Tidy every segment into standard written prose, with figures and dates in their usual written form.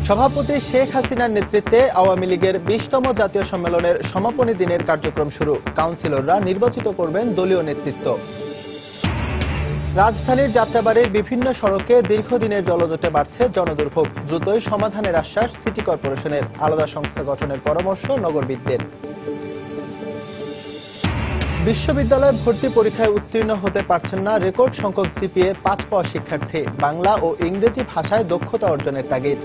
সভাপতি শেখ হাসিনার নেতৃত্বে আওয়ামী লীগের ২০তম জাতীয় সম্মেলনের সমাপনী দিনের কার্যক্রম শুরু। কাউন্সিলররা নির্বাচিত করবেন দলীয় নেতৃত্ব। রাজধানীর যাত্রাবাড়ির বিভিন্ন সড়কে দীর্ঘদিনের জলজটে বাড়ছে জনদুর্ভোগ। দ্রুতই সমাধানের আশ্বাস সিটি কর্পোরেশনের। আলাদা সংস্থা গঠনের পরামর্শ নগরবিদদের। বিশ্ববিদ্যালয় ভর্তি পরীক্ষায় উত্তীর্ণ হতে পারছেন না রেকর্ড সংখ্যক জিপিএ ৫ পাওয়া শিক্ষার্থী। বাংলা ও ইংরেজি ভাষায় দক্ষতা অর্জনের তাগিদ।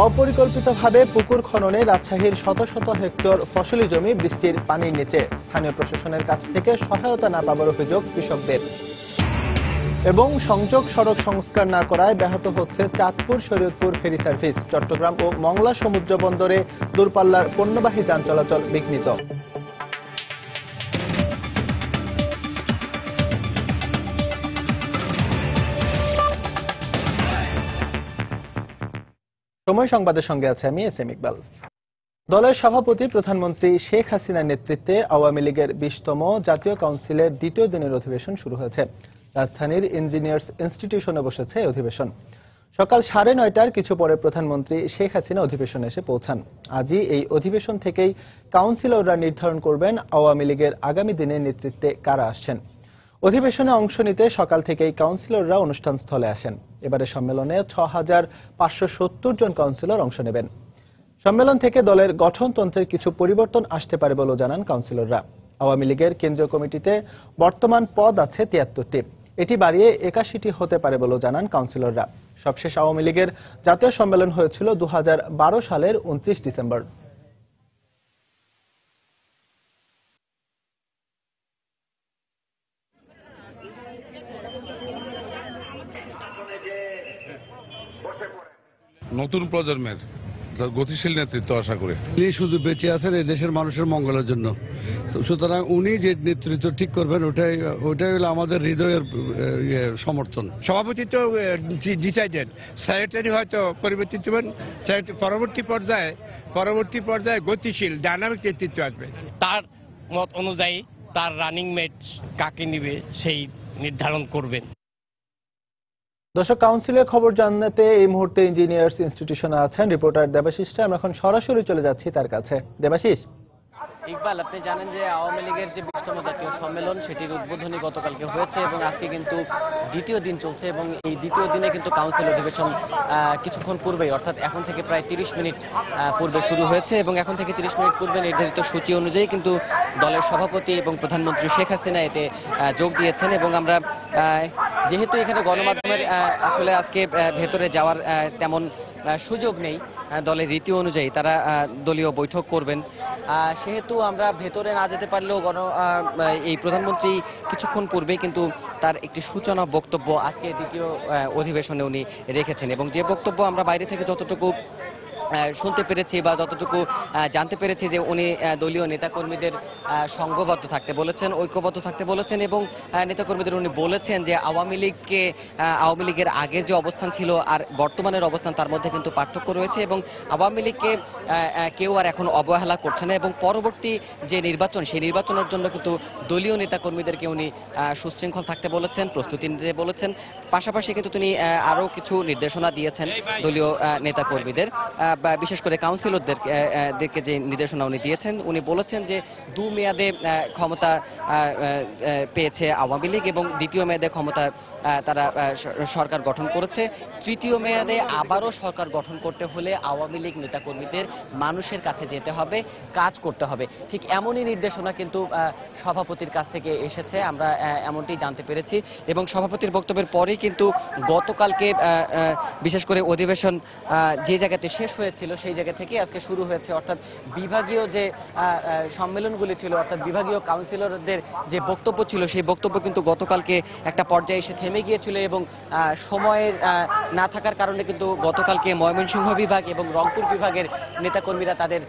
অপরিকল্পিতভাবে পুকুর খননে রাজশাহীর শত শত হেক্টর ফসলি জমি বৃষ্টির পানির নিচে। স্থানীয় প্রশাসনের কাছ থেকে সহায়তা না পাবার অভিযোগ কৃষকদের। এবং সংযোগ সড়ক সংস্কার না করায় ব্যাহত হচ্ছে চাঁদপুর শরীয়তপুর ফেরি সার্ভিস। চট্টগ্রাম ও মংলা সমুদ্র বন্দরে দূরপাল্লার পণ্যবাহী যান চলাচল বিঘ্নিত। সময় সংবাদের সঙ্গে আছে আমি এস এম ইকবাল। দলের সভাপতি প্রধানমন্ত্রী শেখ হাসিনার নেতৃত্বে আওয়ামী লীগের ২০তম জাতীয় কাউন্সিলের দ্বিতীয় দিনের অধিবেশন শুরু হয়েছে। রাজধানীর ইঞ্জিনিয়ার্স ইনস্টিটিউশনে বসেছে এই অধিবেশন। সকাল ৯:৩০ কিছু পরে প্রধানমন্ত্রী শেখ হাসিনা অধিবেশনে এসে পৌঁছান। আজই এই অধিবেশন থেকেই কাউন্সিলররা নির্ধারণ করবেন আওয়ামী লীগের আগামী দিনের নেতৃত্বে কারা আসছেন। অধিবেশনে অংশ নিতে সকাল থেকেই কাউন্সিলররা অনুষ্ঠান স্থলে আসেন। এবারে সম্মেলনে ৬,৫৭০ জন কাউন্সিলর অংশ নেবেন। সম্মেলন থেকে দলের গঠনতন্ত্রের কিছু পরিবর্তন আসতে পারে বলেও জানান কাউন্সিলররা। আওয়ামী লীগের কেন্দ্রীয় কমিটিতে বর্তমান পদ আছে ৭৩টি, এটি বাড়িয়ে ৮১টি হতে পারে বলেও জানান কাউন্সিলররা। সবশেষ আওয়ামী লীগের জাতীয় সম্মেলন হয়েছিল ২০১২ সালের ২৯ ডিসেম্বর। নতুন প্রজন্মের গতিশীল নেতৃত্ব আশা করে তিনি শুধু বেঁচে আছেন এই দেশের মানুষের মঙ্গলের জন্য। তো সুতরাং উনি যে নেতৃত্ব ঠিক করবেন ওটাই হলো আমাদের হৃদয়ের সমর্থন। সভাপতি তো ডিসাইডেড, সেক্রেটারি হয়তো পরিবর্তিত হবেন। পরবর্তী পর্যায়ে গতিশীল ডায়নামিক নেতৃত্ব আসবে। তার মত অনুযায়ী তার রানিং মেট কাকে নিবে সেই নির্ধারণ করবেন। দর্শক, কাউন্সিলের খবর জানাতে এই মুহূর্তে ইঞ্জিনিয়ার্স ইনস্টিটিউশনে আছেন রিপোর্টার দেবাশিস। আমরা এখন সরাসরি চলে যাচ্ছি তার কাছে। দেবাশিস। ইকবাল, আপনি জানেন যে আওয়ামী লীগের যে ২০তম জাতীয় সম্মেলন সেটির উদ্বোধনী গতকালকে হয়েছে এবং আজকে কিন্তু দ্বিতীয় দিন চলছে এবং এই দ্বিতীয় দিনে কিন্তু কাউন্সিল অধিবেশন কিছুক্ষণ পূর্বেই অর্থাৎ এখন থেকে প্রায় ৩০ মিনিট পূর্বে শুরু হয়েছে এবং এখন থেকে ৩০ মিনিট পূর্বে নির্ধারিত সূচি অনুযায়ী কিন্তু দলের সভাপতি এবং প্রধানমন্ত্রী শেখ হাসিনা এতে যোগ দিয়েছেন এবং আমরা যেহেতু এখানে গণমাধ্যমের আসলে আজকে ভেতরে যাওয়ার তেমন সুযোগ নেই, দলের রীতি অনুযায়ী তারা দলীয় বৈঠক করবেন, সেহেতু আমরা ভেতরে না যেতে পারলেও এই প্রধানমন্ত্রী কিছুক্ষণ পূর্বে কিন্তু তার একটি সূচনা বক্তব্য আজকে দ্বিতীয় অধিবেশনে উনি রেখেছেন এবং যে বক্তব্য আমরা বাইরে থেকে যতটুকু শুনতে পেরেছি বা যতটুকু জানতে পেরেছি যে উনি দলীয় নেতাকর্মীদের সংঘবদ্ধ থাকতে বলেছেন, ঐক্যবদ্ধ থাকতে বলেছেন এবং নেতাকর্মীদের উনি বলেছেন যে আওয়ামী লীগের আগের যে অবস্থান ছিল আর বর্তমানের অবস্থান তার মধ্যে কিন্তু পার্থক্য রয়েছে এবং আওয়ামী লীগকে কেউ আর এখন অবহেলা করছে না এবং পরবর্তী যে নির্বাচন সেই নির্বাচনের জন্য কিন্তু দলীয় নেতাকর্মীদেরকে উনি সুশৃঙ্খল থাকতে বলেছেন, প্রস্তুতি নিতে বলেছেন। পাশাপাশি কিন্তু তিনি আরও কিছু নির্দেশনা দিয়েছেন দলীয় নেতাকর্মীদের, বিশেষ করে কাউন্সিলরদেরকে যে নির্দেশনা উনি দিয়েছেন। উনি বলেছেন যে ২ মেয়াদে ক্ষমতা পেয়েছে আওয়ামী লীগ এবং দ্বিতীয় মেয়াদে ক্ষমতা তারা সরকার গঠন করেছে। তৃতীয় মেয়াদে আবারও সরকার গঠন করতে হলে আওয়ামী লীগ নেতাকর্মীদের মানুষের কাছে যেতে হবে, কাজ করতে হবে। ঠিক এমনই নির্দেশনা কিন্তু সভাপতির কাছ থেকে এসেছে, আমরা এমনটি জানতে পেরেছি এবং সভাপতির বক্তব্যের পরেই কিন্তু গতকালকে বিশেষ করে অধিবেশন যে জায়গাতে শেষ হয়েছিল সেই জায়গা থেকে আজকে শুরু হয়েছে, অর্থাৎ বিভাগীয় যে সম্মেলনগুলি ছিল অর্থাৎ বিভাগীয় কাউন্সিলরদের যে বক্তব্য ছিল সেই বক্তব্য কিন্তু গতকালকে একটা পর্যায়ে এসে থেমে গিয়েছিল এবং সময়ের না থাকার কারণে কিন্তু গতকালকে ময়মনসিংহ বিভাগ এবং রংপুর বিভাগের নেতাকর্মীরা তাদের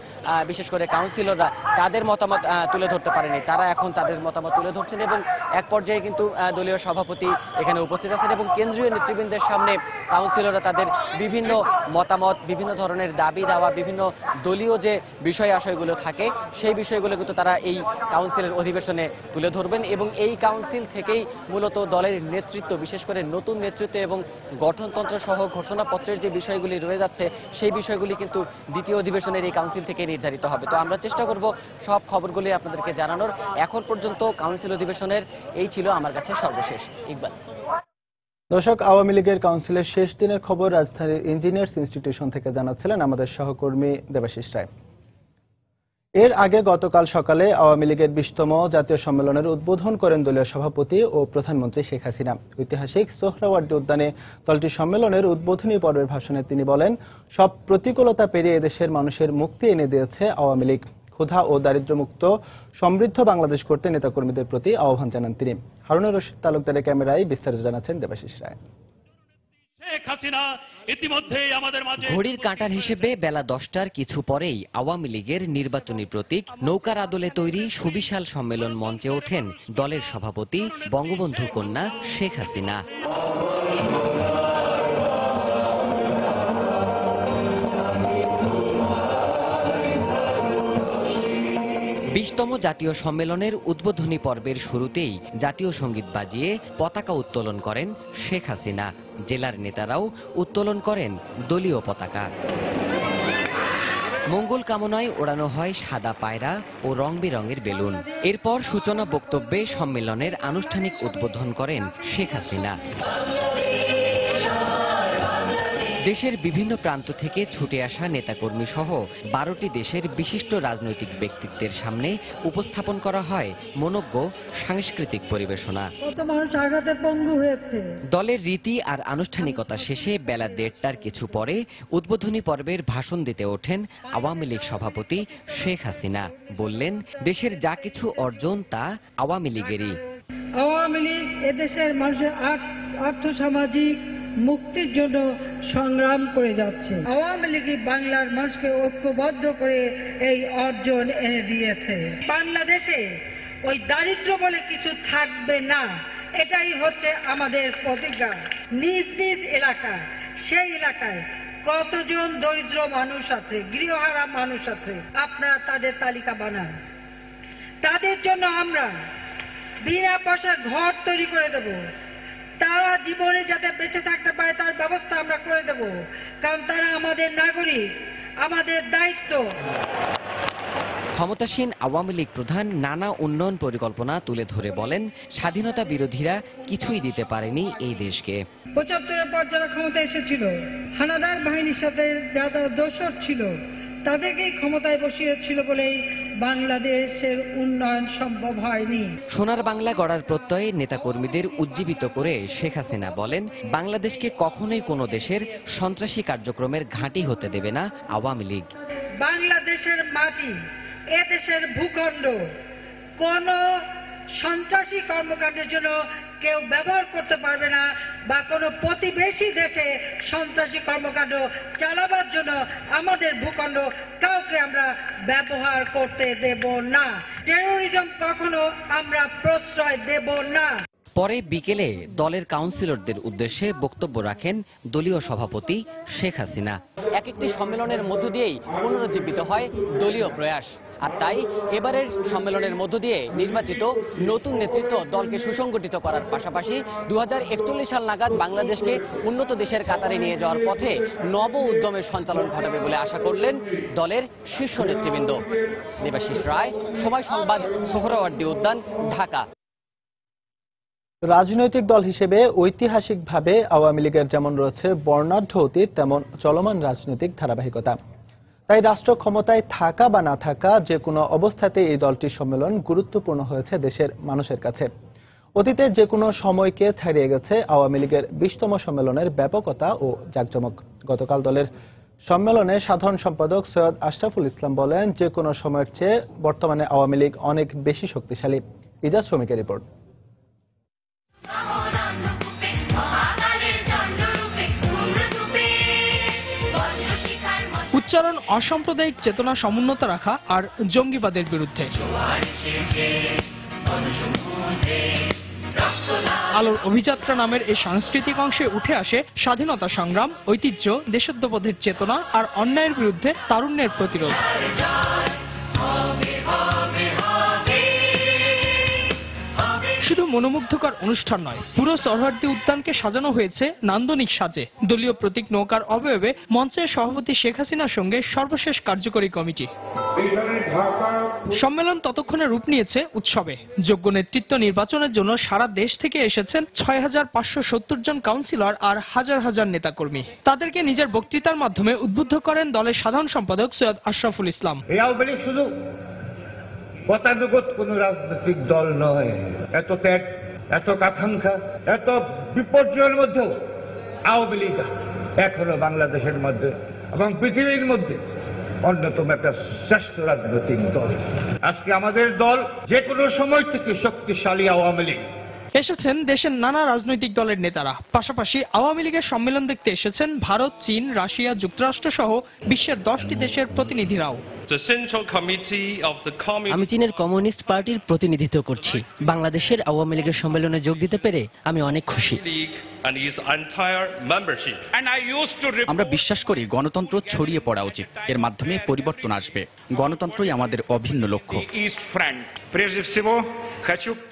বিশেষ করে কাউন্সিলররা তাদের মতামত তুলে ধরতে পারেনি। তারা এখন তাদের মতামত তুলে ধরছেন এবং এক পর্যায়ে কিন্তু দলীয় সভাপতি এখানে উপস্থিত আছেন এবং কেন্দ্রীয় নেতৃবৃন্দের সামনে কাউন্সিলররা তাদের বিভিন্ন মতামত, বিভিন্ন ধরনের তাদের দাবি দেওয়া বিভিন্ন দলীয় যে বিষয় আশয়গুলো থাকে সেই বিষয়গুলো কিন্তু তারা এই কাউন্সিলের অধিবেশনে তুলে ধরবেন এবং এই কাউন্সিল থেকেই মূলত দলের নেতৃত্ব, বিশেষ করে নতুন নেতৃত্ব এবং গঠনতন্ত্র সহ ঘোষণাপত্রের যে বিষয়গুলি রয়ে যাচ্ছে সেই বিষয়গুলি কিন্তু দ্বিতীয় অধিবেশনের এই কাউন্সিল থেকে নির্ধারিত হবে। তো আমরা চেষ্টা করব সব খবরগুলি আপনাদেরকে জানানোর। এখন পর্যন্ত কাউন্সিল অধিবেশনের এই ছিল আমার কাছে সর্বশেষ। ইকবাল। দর্শক, আওয়ামী লীগের কাউন্সিলের শেষ দিনের খবর রাজধানীর ইঞ্জিনিয়ার্স ইনস্টিটিউশন থেকে জানাচ্ছিলেন আমাদের সহকর্মী দেবাশিস রায়। এর আগে গতকাল সকালে আওয়ামী লীগের 20তম জাতীয় সম্মেলনের উদ্বোধন করেন দলীয় সভাপতি ও প্রধানমন্ত্রী শেখ হাসিনা। ঐতিহাসিক সোহরাওয়ার্দী উদ্যানে দলটির সম্মেলনের উদ্বোধনী পর্বের ভাষণে তিনি বলেন, সব প্রতিকূলতা পেরিয়ে এদেশের মানুষের মুক্তি এনে দিয়েছে আওয়ামী লীগ। ক্ষুধা ও দারিদ্র্যমুক্ত সমৃদ্ধ বাংলাদেশ করতে নেতাকর্মীদের প্রতি আহ্বান জানান তিনি। হারুনুর রশিদ তালুকদারের ক্যামেরায় বিস্তারিত জানাচ্ছেন দেবাশিস রায়। ঘড়ির কাঁটার হিসেবে বেলা 10টার কিছু পরেই আওয়ামী লীগের নির্বাচনী প্রতীক নৌকার আদলে তৈরি সুবিশাল সম্মেলন মঞ্চে ওঠেন দলের সভাপতি বঙ্গবন্ধু কন্যা শেখ হাসিনা। বিশতম জাতীয় সম্মেলনের উদ্বোধনী পর্বের শুরুতেই জাতীয় সঙ্গীত বাজিয়ে পতাকা উত্তোলন করেন শেখ হাসিনা। জেলার নেতারাও উত্তোলন করেন দলীয় পতাকা। মঙ্গল কামনায় ওড়ানো হয় সাদা পায়রা ও রং বেরঙের বেলুন। এরপর সূচনা বক্তব্যে সম্মেলনের আনুষ্ঠানিক উদ্বোধন করেন শেখ হাসিনা। দেশের বিভিন্ন প্রান্ত থেকে ছুটে আসা নেতাকর্মী সহ 12টি দেশের বিশিষ্ট রাজনৈতিক ব্যক্তিত্বের সামনে উপস্থাপন করা হয় মনোজ্ঞ সাংস্কৃতিক পরিবেশনা। দলের রীতি আর আনুষ্ঠানিকতা শেষে বেলা 1:30টার কিছু পরে উদ্বোধনী পর্বের ভাষণ দিতে ওঠেন আওয়ামী লীগ সভাপতি শেখ হাসিনা। বললেন, দেশের যা কিছু অর্জন তা আওয়ামী লীগেরই। আওয়ামী লীগ এদেশের মানুষের আর্থসামাজিক মুক্তির জন্য সংগ্রাম করে যাচ্ছে। আওয়ামী লীগ বাংলার মানুষকে ঐক্যবদ্ধ করে এই অর্জন এনে দিয়েছে। বাংলাদেশে ওই দারিদ্র বলে কিছু থাকবে না, এটাই হচ্ছে আমাদের প্রতিজ্ঞা। নিজ নিজ এলাকা, সেই এলাকায় কতজন দরিদ্র মানুষ আছে, গৃহহারা মানুষ আছে, আপনারা তাদের তালিকা বানান। তাদের জন্য আমরা বিনা পয়সা ঘর তৈরি করে দেব। তারা জীবনে যাতে বেঁচে থাকতে পারে তার ব্যবস্থা আমরা করে দেব, কারণ তারা আমাদের নাগরিক, আমাদের দায়িত্ব। ক্ষমতাসীন আওয়ামী লীগ প্রধান নানা উন্নয়ন পরিকল্পনা তুলে ধরে বলেন, স্বাধীনতা বিরোধীরা কিছুই দিতে পারেনি এই দেশকে। 75-এর পর যারা ক্ষমতা এসেছিল, হানাদার বাহিনীর সাথে যারা দোসর ছিল তাদেরকেই ক্ষমতায় বসিয়েছিল বলেই বাংলাদেশের উন্নয়ন সম্ভব হয়নি। সোনার বাংলা গড়ার প্রত্যয়ে নেতাকর্মীদের উজ্জীবিত করে শেখ হাসিনা বলেন, বাংলাদেশকে কখনোই কোনো দেশের সন্ত্রাসী কার্যক্রমের ঘাঁটি হতে দেবে না আওয়ামী লীগ। বাংলাদেশের মাটি, এদেশের ভূখণ্ড কোন সন্ত্রাসী কর্মকাণ্ডের জন্য কেউ ব্যবহার করতে পারবে না, বা কোনো প্রতিবেশী দেশে সন্ত্রাসী কর্মকাণ্ড চালাবার জন্য আমাদের ভূখণ্ড কাউকে আমরা ব্যবহার করতে দেব না। টেরোরিজম কখনো আমরা প্রশ্রয় দেব না। পরে বিকেলে দলের কাউন্সিলরদের উদ্দেশ্যে বক্তব্য রাখেন দলীয় সভাপতি শেখ হাসিনা। এক একটি সম্মেলনের মধ্য দিয়েই পুনরুজ্জীবিত হয় দলীয় প্রয়াস, আর তাই এবারের সম্মেলনের মধ্য দিয়ে নির্বাচিত নতুন নেতৃত্ব দলকে সুসংগঠিত করার পাশাপাশি 2041 সাল নাগাদ বাংলাদেশকে উন্নত দেশের কাতারে নিয়ে যাওয়ার পথে নব উদ্যমের সঞ্চালন ঘটাবে বলে আশা করলেন দলের শীর্ষ নেতৃবৃন্দ। দেবাশিস রায়, সময় সংবাদ, সোহরাওয়ার্দী উদ্যান, ঢাকা। রাজনৈতিক দল হিসেবে ঐতিহাসিকভাবে আওয়ামী লীগের যেমন রয়েছে বর্ণাঢ্য অতীত, তেমন চলমান রাজনৈতিক ধারাবাহিকতা। তাই রাষ্ট্র ক্ষমতায় থাকা বা না থাকা যে কোনো অবস্থাতে এই দলটির সম্মেলন গুরুত্বপূর্ণ হয়েছে দেশের মানুষের কাছে। অতীতের যে কোনো সময়কে ছাড়িয়ে গেছে আওয়ামী লীগের 20তম সম্মেলনের ব্যাপকতা ও জাঁকজমক। গতকাল দলের সম্মেলনে সাধারণ সম্পাদক সৈয়দ আশরাফুল ইসলাম বলেন, যে কোনো সময়ের চেয়ে বর্তমানে আওয়ামী লীগ অনেক বেশি শক্তিশালী। ইজাজ শ্রমিকের রিপোর্ট। উচ্চারণ অসাম্প্রদায়িক চেতনা সমুন্নত রাখা আর জঙ্গিবাদের বিরুদ্ধে। আলোর অভিযাত্রা নামের এই সাংস্কৃতিক অংশে উঠে আসে স্বাধীনতা সংগ্রাম, ঐতিহ্য, দেশোদ্যোবোধের চেতনা আর অন্যায়ের বিরুদ্ধে তারুণ্যের প্রতিরোধ। শুধু মনোমুগ্ধকর অনুষ্ঠান নয়, পুরো সোহরাওয়ার্দী উদ্যানকে সাজানো হয়েছে নান্দনিক সাজে। দলীয় প্রতীক নৌকার অবয়বে মঞ্চের সভাপতি শেখ হাসিনার সঙ্গে সর্বশেষ কার্যকরী কমিটি। সম্মেলন ততক্ষণে রূপ নিয়েছে উৎসবে। যোগ্য নেতৃত্ব নির্বাচনের জন্য সারা দেশ থেকে এসেছেন ৬,৫৭০ জন কাউন্সিলর আর হাজার হাজার নেতাকর্মী। তাদেরকে নিজের বক্তৃতার মাধ্যমে উদ্বুদ্ধ করেন দলের সাধারণ সম্পাদক সৈয়দ আশরাফুল ইসলাম। শুধু গতানুগত কোন রাজনৈতিক দল নয়। এত ত্যাগ, এত আকাঙ্ক্ষা, এত বিপর্যয়ের মধ্যেও আওয়ামী লীগ এখনো বাংলাদেশের মধ্যে এবং পৃথিবীর মধ্যে অন্যতম একটা শ্রেষ্ঠ রাজনৈতিক দল। আজকে আমাদের দল যে কোনো সময় থেকে শক্তিশালী আওয়ামী লীগ। এসেছেন দেশের নানা রাজনৈতিক দলের নেতারা। পাশাপাশি আওয়ামী লীগের সম্মেলন দেখতে এসেছেন ভারত, চীন, রাশিয়া, যুক্তরাষ্ট্র সহ বিশ্বের 10টি দেশের প্রতিনিধিরাও। আমি চীনের কমিউনিস্ট পার্টির প্রতিনিধিত্ব করছি। বাংলাদেশের আওয়ামী লীগের সম্মেলনে যোগ দিতে পেরে আমি অনেক খুশি। আমরা বিশ্বাস করি গণতন্ত্র ছড়িয়ে পড়া উচিত। এর মাধ্যমে পরিবর্তন আসবে। গণতন্ত্রই আমাদের অভিন্ন লক্ষ্য।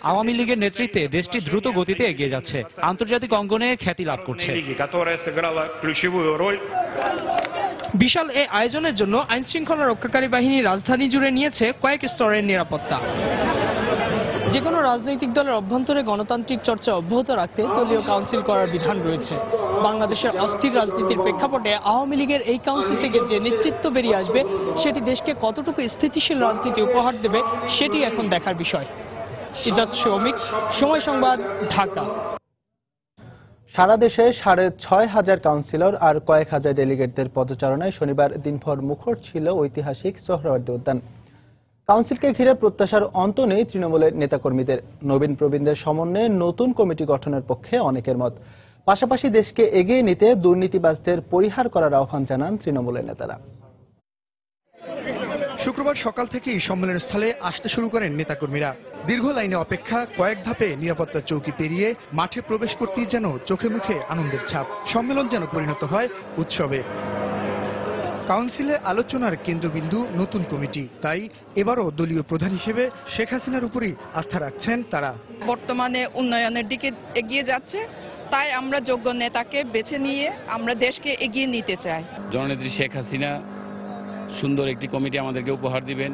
আওয়ামী লীগের নেতৃত্বে দেশটি দ্রুত গতিতে এগিয়ে যাচ্ছে, আন্তর্জাতিক অঙ্গনে খ্যাতি লাভ করছে। বিশাল এই আয়োজনের জন্য আইন শৃঙ্খলা রক্ষাকারী বাহিনী রাজধানী জুড়ে নিয়েছে কয়েক স্তরের নিরাপত্তা। যে কোনো রাজনৈতিক দলের অভ্যন্তরে গণতান্ত্রিক চর্চা অব্যাহত রাখতে দলীয় কাউন্সিল করার বিধান রয়েছে। বাংলাদেশের অস্থির রাজনীতির প্রেক্ষাপটে আওয়ামী লীগের এই কাউন্সিল থেকে যে নেতৃত্ব বেরিয়ে আসবে সেটি দেশকে কতটুকু স্থিতিশীল রাজনীতি উপহার দেবে সেটি এখন দেখার বিষয়। ইজাত শৌমিক, সময় সংবাদ, ঢাকা। সারা দেশে ৬,৫০০ কাউন্সিলর আর কয়েক হাজার ডেলিগেটদের পদচারণায় শনিবার দিনভর মুখর ছিল ঐতিহাসিক সোহরাওয়ার্দী উদ্যান। কাউন্সিলকে ঘিরে প্রত্যাশার অন্ত নেই তৃণমূলের নেতাকর্মীদের। নবীন প্রবীণদের সমন্বয়ে নতুন কমিটি গঠনের পক্ষে অনেকের মত। পাশাপাশি দেশকে এগিয়ে নিতে দুর্নীতিবাজদের পরিহার করার আহ্বান জানান তৃণমূলের নেতারা। শুক্রবার সকাল থেকেই সম্মেলন স্থলে আসতে শুরু করেন নেতাকর্মীরা। দীর্ঘ লাইনে অপেক্ষা, কয়েক ধাপে নিরাপত্তা চৌকি পেরিয়ে মাঠে প্রবেশ করতেই যেন চোখে মুখে আনন্দের ছাপ। সম্মেলন যেন পরিণত হয় উৎসবে। কাউন্সিলে আলোচনার কেন্দ্রবিন্দু নতুন কমিটি। তাই এবারও দলীয় প্রধান হিসেবে শেখ হাসিনার উপরই আস্থা রাখছেন তারা। বর্তমানে উন্নয়নের দিকে এগিয়ে যাচ্ছে, তাই আমরা যোগ্য নেতাকে বেছে নিয়ে আমরা দেশকে এগিয়ে নিতে চাই। জননেত্রী শেখ হাসিনা সুন্দর একটি কমিটি আমাদেরকে উপহার দিবেন,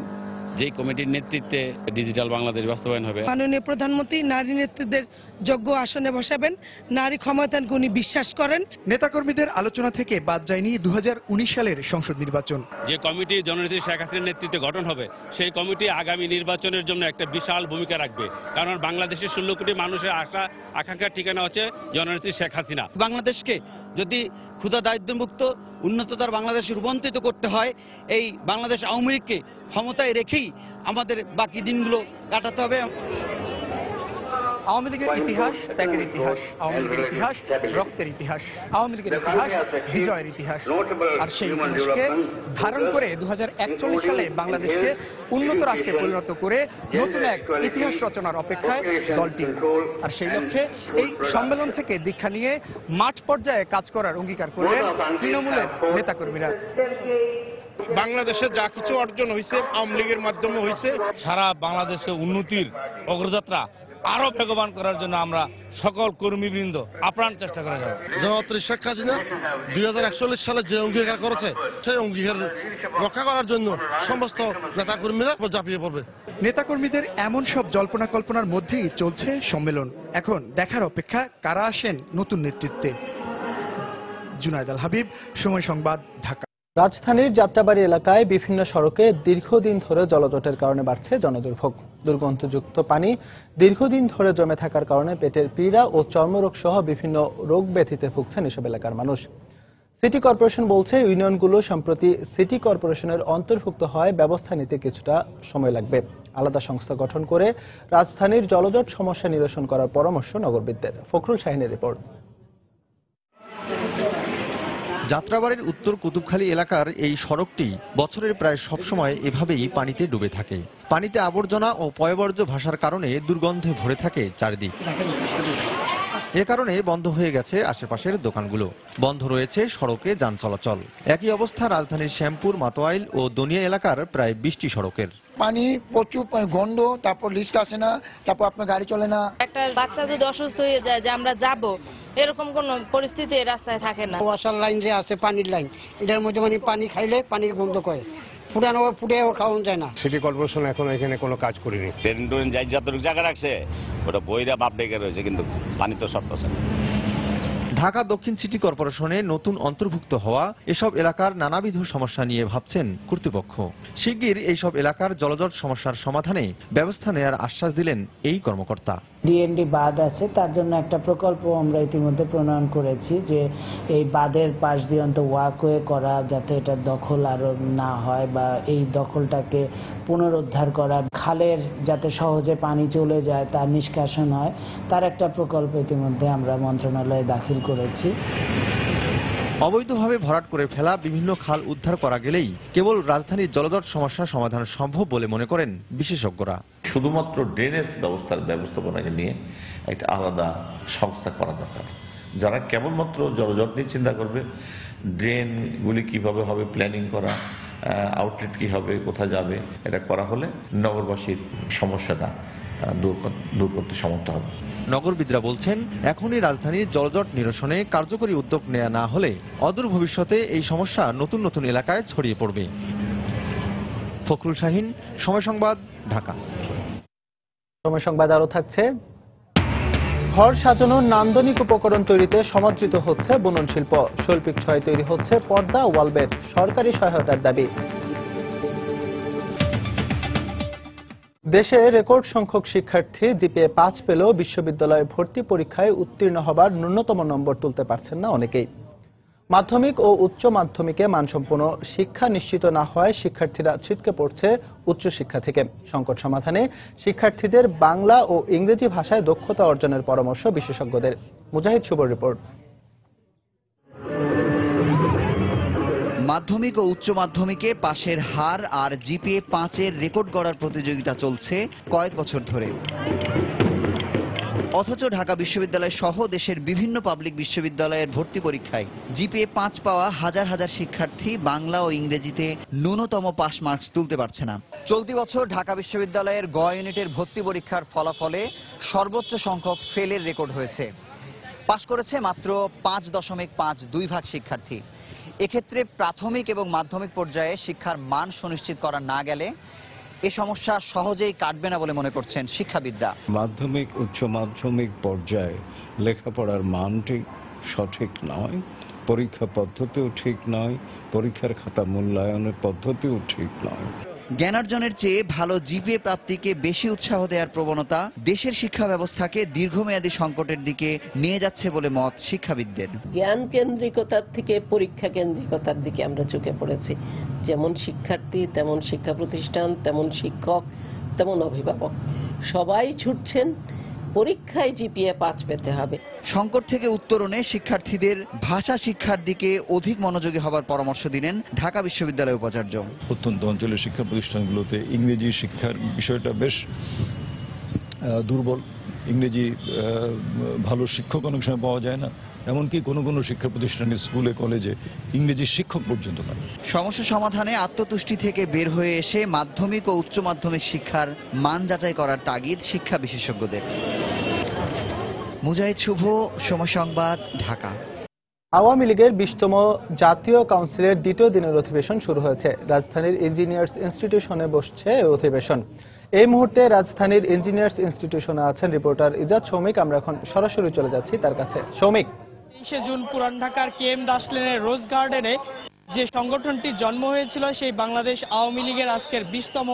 যেই কমিটির নেতৃত্বে ডিজিটাল বাংলাদেশ বাস্তবায়ন হবে। মাননীয় প্রধানমন্ত্রী নারী নেতৃত্বের যোগ্য আসনে বসাবেন, নারী ক্ষমতায়নকে উনি বিশ্বাস করেন। নেতাকর্মীদের আলোচনা থেকে বাদ যায়নি 2019 সালের সংসদ নির্বাচন। যে কমিটি জননেত্রী শেখ হাসিনার নেতৃত্বে গঠন হবে, সেই কমিটি আগামী নির্বাচনের জন্য একটা বিশাল ভূমিকা রাখবে। কারণ বাংলাদেশের 16 কোটি মানুষের আশা আকাঙ্ক্ষার ঠিকানা হচ্ছে জননেত্রী শেখ হাসিনা। বাংলাদেশকে যদি ক্ষুধা দারিদ্র্যমুক্ত উন্নততর বাংলাদেশে রূপান্তরিত করতে হয়, এই বাংলাদেশ আওয়ামী লীগকে ক্ষমতায় রেখেই আমাদের বাকি দিনগুলো কাটাতে হবে। আওয়ামী লীগের ইতিহাস ত্যাগের ইতিহাস, আওয়ামী লীগের ইতিহাস রক্তের ইতিহাস, আওয়ামী লীগের ইতিহাস বিজয়ের ইতিহাস। আর সেই ইতিহাসকে ধারণ করে 2041 সালে বাংলাদেশকে উন্নত রাষ্ট্রে পরিণত করে নতুন এক ইতিহাস রচনার অপেক্ষায় দলটি। আর সেই লক্ষ্যে এই সম্মেলন থেকে দীক্ষা নিয়ে মাঠ পর্যায়ে কাজ করার অঙ্গীকার করলেন তৃণমূলের নেতাকর্মীরা। বাংলাদেশে যা কিছু অর্জন হয়েছে আওয়ামী লীগের মাধ্যমে হয়েছে, সারা বাংলাদেশের উন্নতির অগ্রযাত্রা আরো বেগবান করার জন্য আমরা সকল কর্মীবৃন্দ আপ্রাণ চেষ্টা করে যাব। জননেত্রী শেখ হাসিনা 2041 সালে যে অঙ্গীকার করেছে, সেই অঙ্গীকার রক্ষা করার জন্য সমস্ত নেতাকর্মীরা ঝাঁপিয়ে পড়বে। নেতাকর্মীদের এমন সব জল্পনা কল্পনার মধ্যেই চলছে সম্মেলন। এখন দেখার অপেক্ষা কারা আসেন নতুন নেতৃত্বে। জুনায়েদ আল হাবিব, সময় সংবাদ, ঢাকা। রাজধানীর যাত্রাবাড়ি এলাকায় বিভিন্ন সড়কে দীর্ঘদিন ধরে জলজটের কারণে বাড়ছে জনদুর্ভোগ। দুর্গন্ধযুক্ত পানি দীর্ঘদিন ধরে জমে থাকার কারণে পেটের পীড়া ও চর্মরোগ সহ বিভিন্ন রোগ ব্যাধিতে ভুগছেন এসব এলাকার মানুষ। সিটি কর্পোরেশন বলছে, ইউনিয়নগুলো সম্প্রতি সিটি কর্পোরেশনের অন্তর্ভুক্ত হয় ব্যবস্থা নিতে কিছুটা সময় লাগবে। আলাদা সংস্থা গঠন করে রাজধানীর জলজট সমস্যা নিরসন করার পরামর্শ নগরবিদদের। ফখরুল শাহিনের রিপোর্ট। যাত্রাবাড়ির উত্তর কুতুবখালী এলাকার এই সড়কটি বছরের প্রায় সবসময় এভাবেই পানিতে ডুবে থাকে। পানিতে আবর্জনা ও পয়বর্জ্য ভাসার কারণে দুর্গন্ধে ভরে থাকে চারিদিক। এ কারণে বন্ধ হয়ে গেছে আশেপাশের দোকানগুলো, বন্ধ রয়েছে সড়কে যান চলাচল। একই অবস্থা রাজধানীর শ্যামপুর, মাতোয়াইল ও দনিয়া এলাকার প্রায় 20টি সড়কের। পানি প্রচুর গন্ধ, তারপর লিস্ট আসে না, তারপর আপনার গাড়ি চলে না। একটা বাচ্চা যদি অসুস্থ হয়ে যায় যে আমরা যাব, এরকম কোন পরিস্থিতি রাস্তায় থাকে না। ওয়াসার লাইন যে আছে, পানির লাইন, এটার মধ্যে মানে পানি খাইলে পানির গন্ধ করে, ফুটেও খাওয়ানো যায় না। সিটি কর্পোরেশন এখন এখানে কোনো কাজ করেনি। ট্রেন যাই যতটুকু জায়গা রাখছে ওটা বইরা বাপ ডেকে রয়েছে, কিন্তু পানি তো সরতেছে না। ঢাকা দক্ষিণ সিটি কর্পোরেশনে নতুন অন্তর্ভুক্ত হওয়া এসব এলাকার নানাবিধ সমস্যা নিয়ে ভাবছেন কর্তৃপক্ষ। শিগগির এইসব এলাকার জলজট সমস্যার সমাধানে ব্যবস্থা নেওয়ার আশ্বাস দিলেন এই কর্মকর্তা। ডিএনডি বাঁধ আছে, তার জন্য একটা প্রকল্প আমরা ইতিমধ্যে প্রণয়ন করেছি যে এই বাঁধের পাশ দিয়ে অন্তত ওয়াকওয়ে করা, যাতে এটা দখল আরো না হয় বা এই দখলটাকে পুনরুদ্ধার করা, খালের যাতে সহজে পানি চলে যায় তার নিষ্কাশন হয়, তার একটা প্রকল্প ইতিমধ্যে আমরা মন্ত্রণালয়ে দাখিল করেছি। অবৈধভাবে ভরাট করে ফেলা বিভিন্ন খাল উদ্ধার করা গেলেই কেবল রাজধানীর জলজট সমস্যা সমাধান সম্ভব বলে মনে করেন বিশেষজ্ঞরা। শুধুমাত্র ড্রেনেজ ব্যবস্থাপনাকে নিয়ে একটা আলাদা সংস্থা করা দরকার, যারা কেবলমাত্র জলজট নিয়ে চিন্তা করবে, ড্রেনগুলি কিভাবে হবে প্ল্যানিং করা, আউটলেট কি হবে, কোথায় যাবে, এটা করা হলে নগরবাসীর সমস্যাটা দূর করতে সমর্থ হবে। নগরবিদরা বলছেন, এখনই রাজধানীর জলজট নিরসনে কার্যকরী উদ্যোগ নেওয়া না হলে অদূর ভবিষ্যতে এই সমস্যা নতুন নতুন এলাকায় ছড়িয়ে পড়বে। ফখরুল শাহীন, সময় সংবাদ, ঢাকা। সময় সংবাদ আরো থাকছে। ঘর সাজানোর নান্দনিক উপকরণ তৈরিতে সমাদৃত হচ্ছে বুনন শিল্প। শৈল্পিক ছয় তৈরি হচ্ছে পর্দা, ওয়ালবেড। সরকারি সহায়তার দাবি। দেশে রেকর্ড সংখ্যক শিক্ষার্থী জিপিএ 5 পেলেও বিশ্ববিদ্যালয়ে ভর্তি পরীক্ষায় উত্তীর্ণ হবার ন্যূনতম নম্বর তুলতে পারছেন না অনেকেই। মাধ্যমিক ও উচ্চ মাধ্যমিকে মানসম্পন্ন শিক্ষা নিশ্চিত না হওয়ায় শিক্ষার্থীরা ছিটকে পড়ছে উচ্চশিক্ষা থেকে। সংকট সমাধানে শিক্ষার্থীদের বাংলা ও ইংরেজি ভাষায় দক্ষতা অর্জনের পরামর্শ বিশেষজ্ঞদের। মুজাহিদ শুভর রিপোর্ট। মাধ্যমিক ও উচ্চ মাধ্যমিকে পাশের হার আর জিপিএ 5-এর রেকর্ড গড়ার প্রতিযোগিতা চলছে কয়েক বছর ধরে। অথচ ঢাকা বিশ্ববিদ্যালয় সহ দেশের বিভিন্ন পাবলিক বিশ্ববিদ্যালয়ের ভর্তি পরীক্ষায় জিপিএ 5 পাওয়া হাজার হাজার শিক্ষার্থী বাংলা ও ইংরেজিতে ন্যূনতম পাস মার্কস তুলতে পারছে না। চলতি বছর ঢাকা বিশ্ববিদ্যালয়ের গ ইউনিটের ভর্তি পরীক্ষার ফলাফলে সর্বোচ্চ সংখ্যক ফেলের রেকর্ড হয়েছে। পাস করেছে মাত্র 5.52% শিক্ষার্থী। এক্ষেত্রে প্রাথমিক এবং মাধ্যমিক পর্যায়ে শিক্ষার মান সুনিশ্চিত করা না গেলে এ সমস্যা সহজেই কাটবে না বলে মনে করছেন শিক্ষাবিদরা। মাধ্যমিক উচ্চ মাধ্যমিক পর্যায়ে লেখাপড়ার মানটি সঠিক নয়, পরীক্ষা পদ্ধতিও ঠিক নয়, পরীক্ষার খাতা মূল্যায়নের পদ্ধতিও ঠিক নয়। জ্ঞানার্জনের চেয়ে ভালো জিপিএ প্রাপ্তিকে বেশি উৎসাহ দেওয়ার প্রবণতা দেশের শিক্ষা ব্যবস্থাকে দীর্ঘমেয়াদী সংকটের দিকে নিয়ে যাচ্ছে বলে মত শিক্ষাবিদদের। জ্ঞান কেন্দ্রিকতার থেকে পরীক্ষা কেন্দ্রিকতার দিকে আমরা ঝুঁকে পড়েছি। যেমন শিক্ষার্থী, তেমন শিক্ষা প্রতিষ্ঠান, তেমন শিক্ষক, তেমন অভিভাবক, সবাই ছুটছেন পরীক্ষায় জিপিএ 5 পেতে হবে। সংকট থেকে উত্তরণে শিক্ষার্থীদের ভাষা শিক্ষার দিকে অধিক মনোযোগী হবার পরামর্শ দিলেন ঢাকা বিশ্ববিদ্যালয়ের উপাচার্য। প্রত্যন্ত অঞ্চলের শিক্ষা প্রতিষ্ঠানগুলোতে ইংরেজি শিক্ষার বিষয়টা বেশ দুর্বল। ইংরেজি ভালো শিক্ষক অনেক সময় পাওয়া যায় না, এমনকি কোনো কোনো শিক্ষা প্রতিষ্ঠানের স্কুলে কলেজে ইংরেজি শিক্ষক পর্যন্ত নয়। সমস্যা সমাধানে আত্মতুষ্টি থেকে বের হয়ে এসে মাধ্যমিক ও উচ্চ মাধ্যমিক শিক্ষার মান যাচাই করার তাগিদ শিক্ষা বিশেষজ্ঞদের। মুজাহিদ শুভ, সময় সংবাদ, ঢাকা। আওয়ামী লীগের 20তম জাতীয় কাউন্সিলের দ্বিতীয় দিনের অধিবেশন শুরু হয়েছে। রাজধানীর ইঞ্জিনিয়ার্স ইনস্টিটিউশনে বসছে এই অধিবেশন। এই মুহূর্তে রাজধানীর ইঞ্জিনিয়ার্স ইনস্টিটিউশনে আছেন রিপোর্টার ইজাদ সৌমিক। আমরা এখন সরাসরি চলে যাচ্ছি তার কাছে। সৌমিক, 23শে জুন পুরান ঢাকার কেএম দাস লেনের রোজ গার্ডেনে যে সংগঠনটির জন্ম হয়েছিল সেই বাংলাদেশ আওয়ামী লীগের আজকের 20তম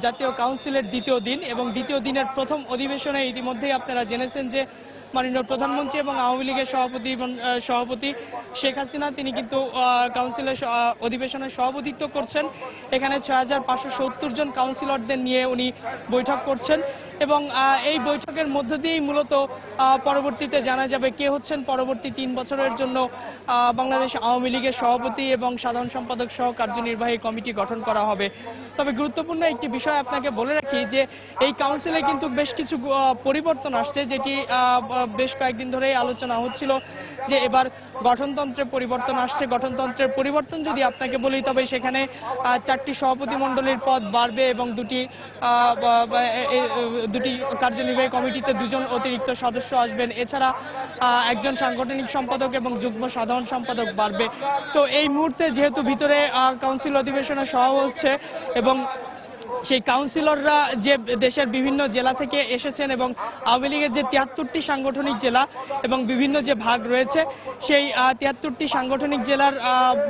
জাতীয় কাউন্সিলের দ্বিতীয় দিন এবং দ্বিতীয় দিনের প্রথম অধিবেশনে ইতিমধ্যেই আপনারা জেনেছেন যে মাননীয় প্রধানমন্ত্রী এবং আওয়ামী লীগের সভাপতি শেখ হাসিনা তিনি কিন্তু কাউন্সিলের অধিবেশনে সভাপতিত্ব করছেন। এখানে 6570 জন কাউন্সিলরদের নিয়ে উনি বৈঠক করছেন এবং এই বৈঠকের মধ্য দিয়েই মূলত পরবর্তীতে জানা যাবে কে হচ্ছেন পরবর্তী 3 বছরের জন্য বাংলাদেশ আওয়ামী লীগের সভাপতি এবং সাধারণ সম্পাদক সহ কার্যনির্বাহী কমিটি গঠন করা হবে। তবে গুরুত্বপূর্ণ একটি বিষয় আপনাকে বলে রাখি যে এই কাউন্সিলে কিন্তু বেশ কিছু পরিবর্তন আসছে, যেটি বেশ কয়েকদিন ধরেই আলোচনা হচ্ছিল যে এবার গঠনতন্ত্রে পরিবর্তন আসছে। গঠনতন্ত্রের পরিবর্তন যদি আপনাকে বলি তবে সেখানে 4টি সভাপতি মণ্ডলীর পদ বাড়বে এবং দুটি কার্যনির্বাহী কমিটিতে 2 জন অতিরিক্ত সদস্য আসবেন। এছাড়া একজন সাংগঠনিক সম্পাদক এবং যুগ্ম সাধারণ সম্পাদক বাড়বে। তো এই মুহূর্তে যেহেতু ভিতরে কাউন্সিল অধিবেশনে সভা হচ্ছে এবং সেই কাউন্সিলররা যে দেশের বিভিন্ন জেলা থেকে এসেছেন এবং আওয়ামী লীগের যে 73টি সাংগঠনিক জেলা এবং বিভিন্ন যে ভাগ রয়েছে সেই 73টি সাংগঠনিক জেলার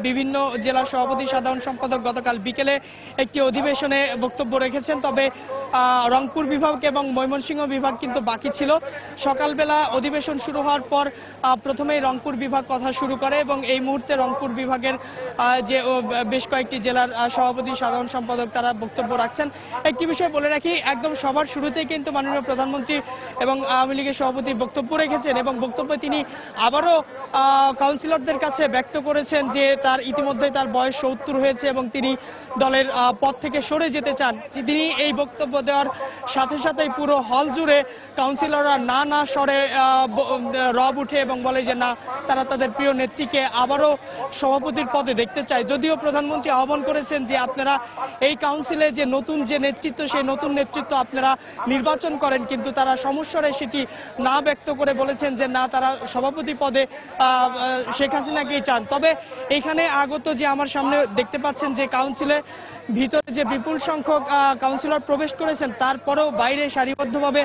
বিভিন্ন জেলার সভাপতি সাধারণ সম্পাদক গতকাল বিকেলে একটি অধিবেশনে বক্তব্য রেখেছেন। তবে রংপুর বিভাগ এবং ময়মনসিংহ বিভাগ কিন্তু বাকি ছিল। সকালবেলা অধিবেশন শুরু হওয়ার পর প্রথমেই রংপুর বিভাগ কথা শুরু করে এবং এই মুহূর্তে রংপুর বিভাগের যে বেশ কয়েকটি জেলার সভাপতি সাধারণ সম্পাদক তারা বক্তব্য রাখছেন। একটি বিষয় বলে রাখি, একদম সবার শুরুতেই কিন্তু মাননীয় প্রধানমন্ত্রী এবং আওয়ামী লীগের সভাপতি বক্তব্য রেখেছেন এবং বক্তব্যে তিনি আবারও কাউন্সিলরদের কাছে ব্যক্ত করেছেন যে তার ইতিমধ্যে তার বয়স 70 হয়েছে এবং তিনি দলের পদ থেকে সরে যেতে চান। তিনি এই বক্তব্য দেওয়ার সাথে সাথেই পুরো হল জুড়ে কাউন্সিলররা না সরে রব উঠে এবং বলে যে না, তারা তাদের প্রিয় নেত্রীকে আবারও সভাপতির পদে দেখতে চায়। যদিও প্রধানমন্ত্রী আহ্বান করেছেন যে আপনারা এই কাউন্সিলে যে নতুন যে নেতৃত্ব সেই নতুন নেতৃত্ব আপনারা নির্বাচন করেন, কিন্তু তারা সমস্যারে সেটি না ব্যক্ত করে বলেছেন যে না, তারা সভাপতি পদে শেখ হাসিনাকেই চান। তবে এখানে আগত যে আমার সামনে দেখতে পাচ্ছেন যে কাউন্সিলে ভিতরে যে বিপুল সংখ্যক কাউন্সিলর প্রবেশ করেছেন, তারপরেও বাইরে সারিবদ্ধভাবে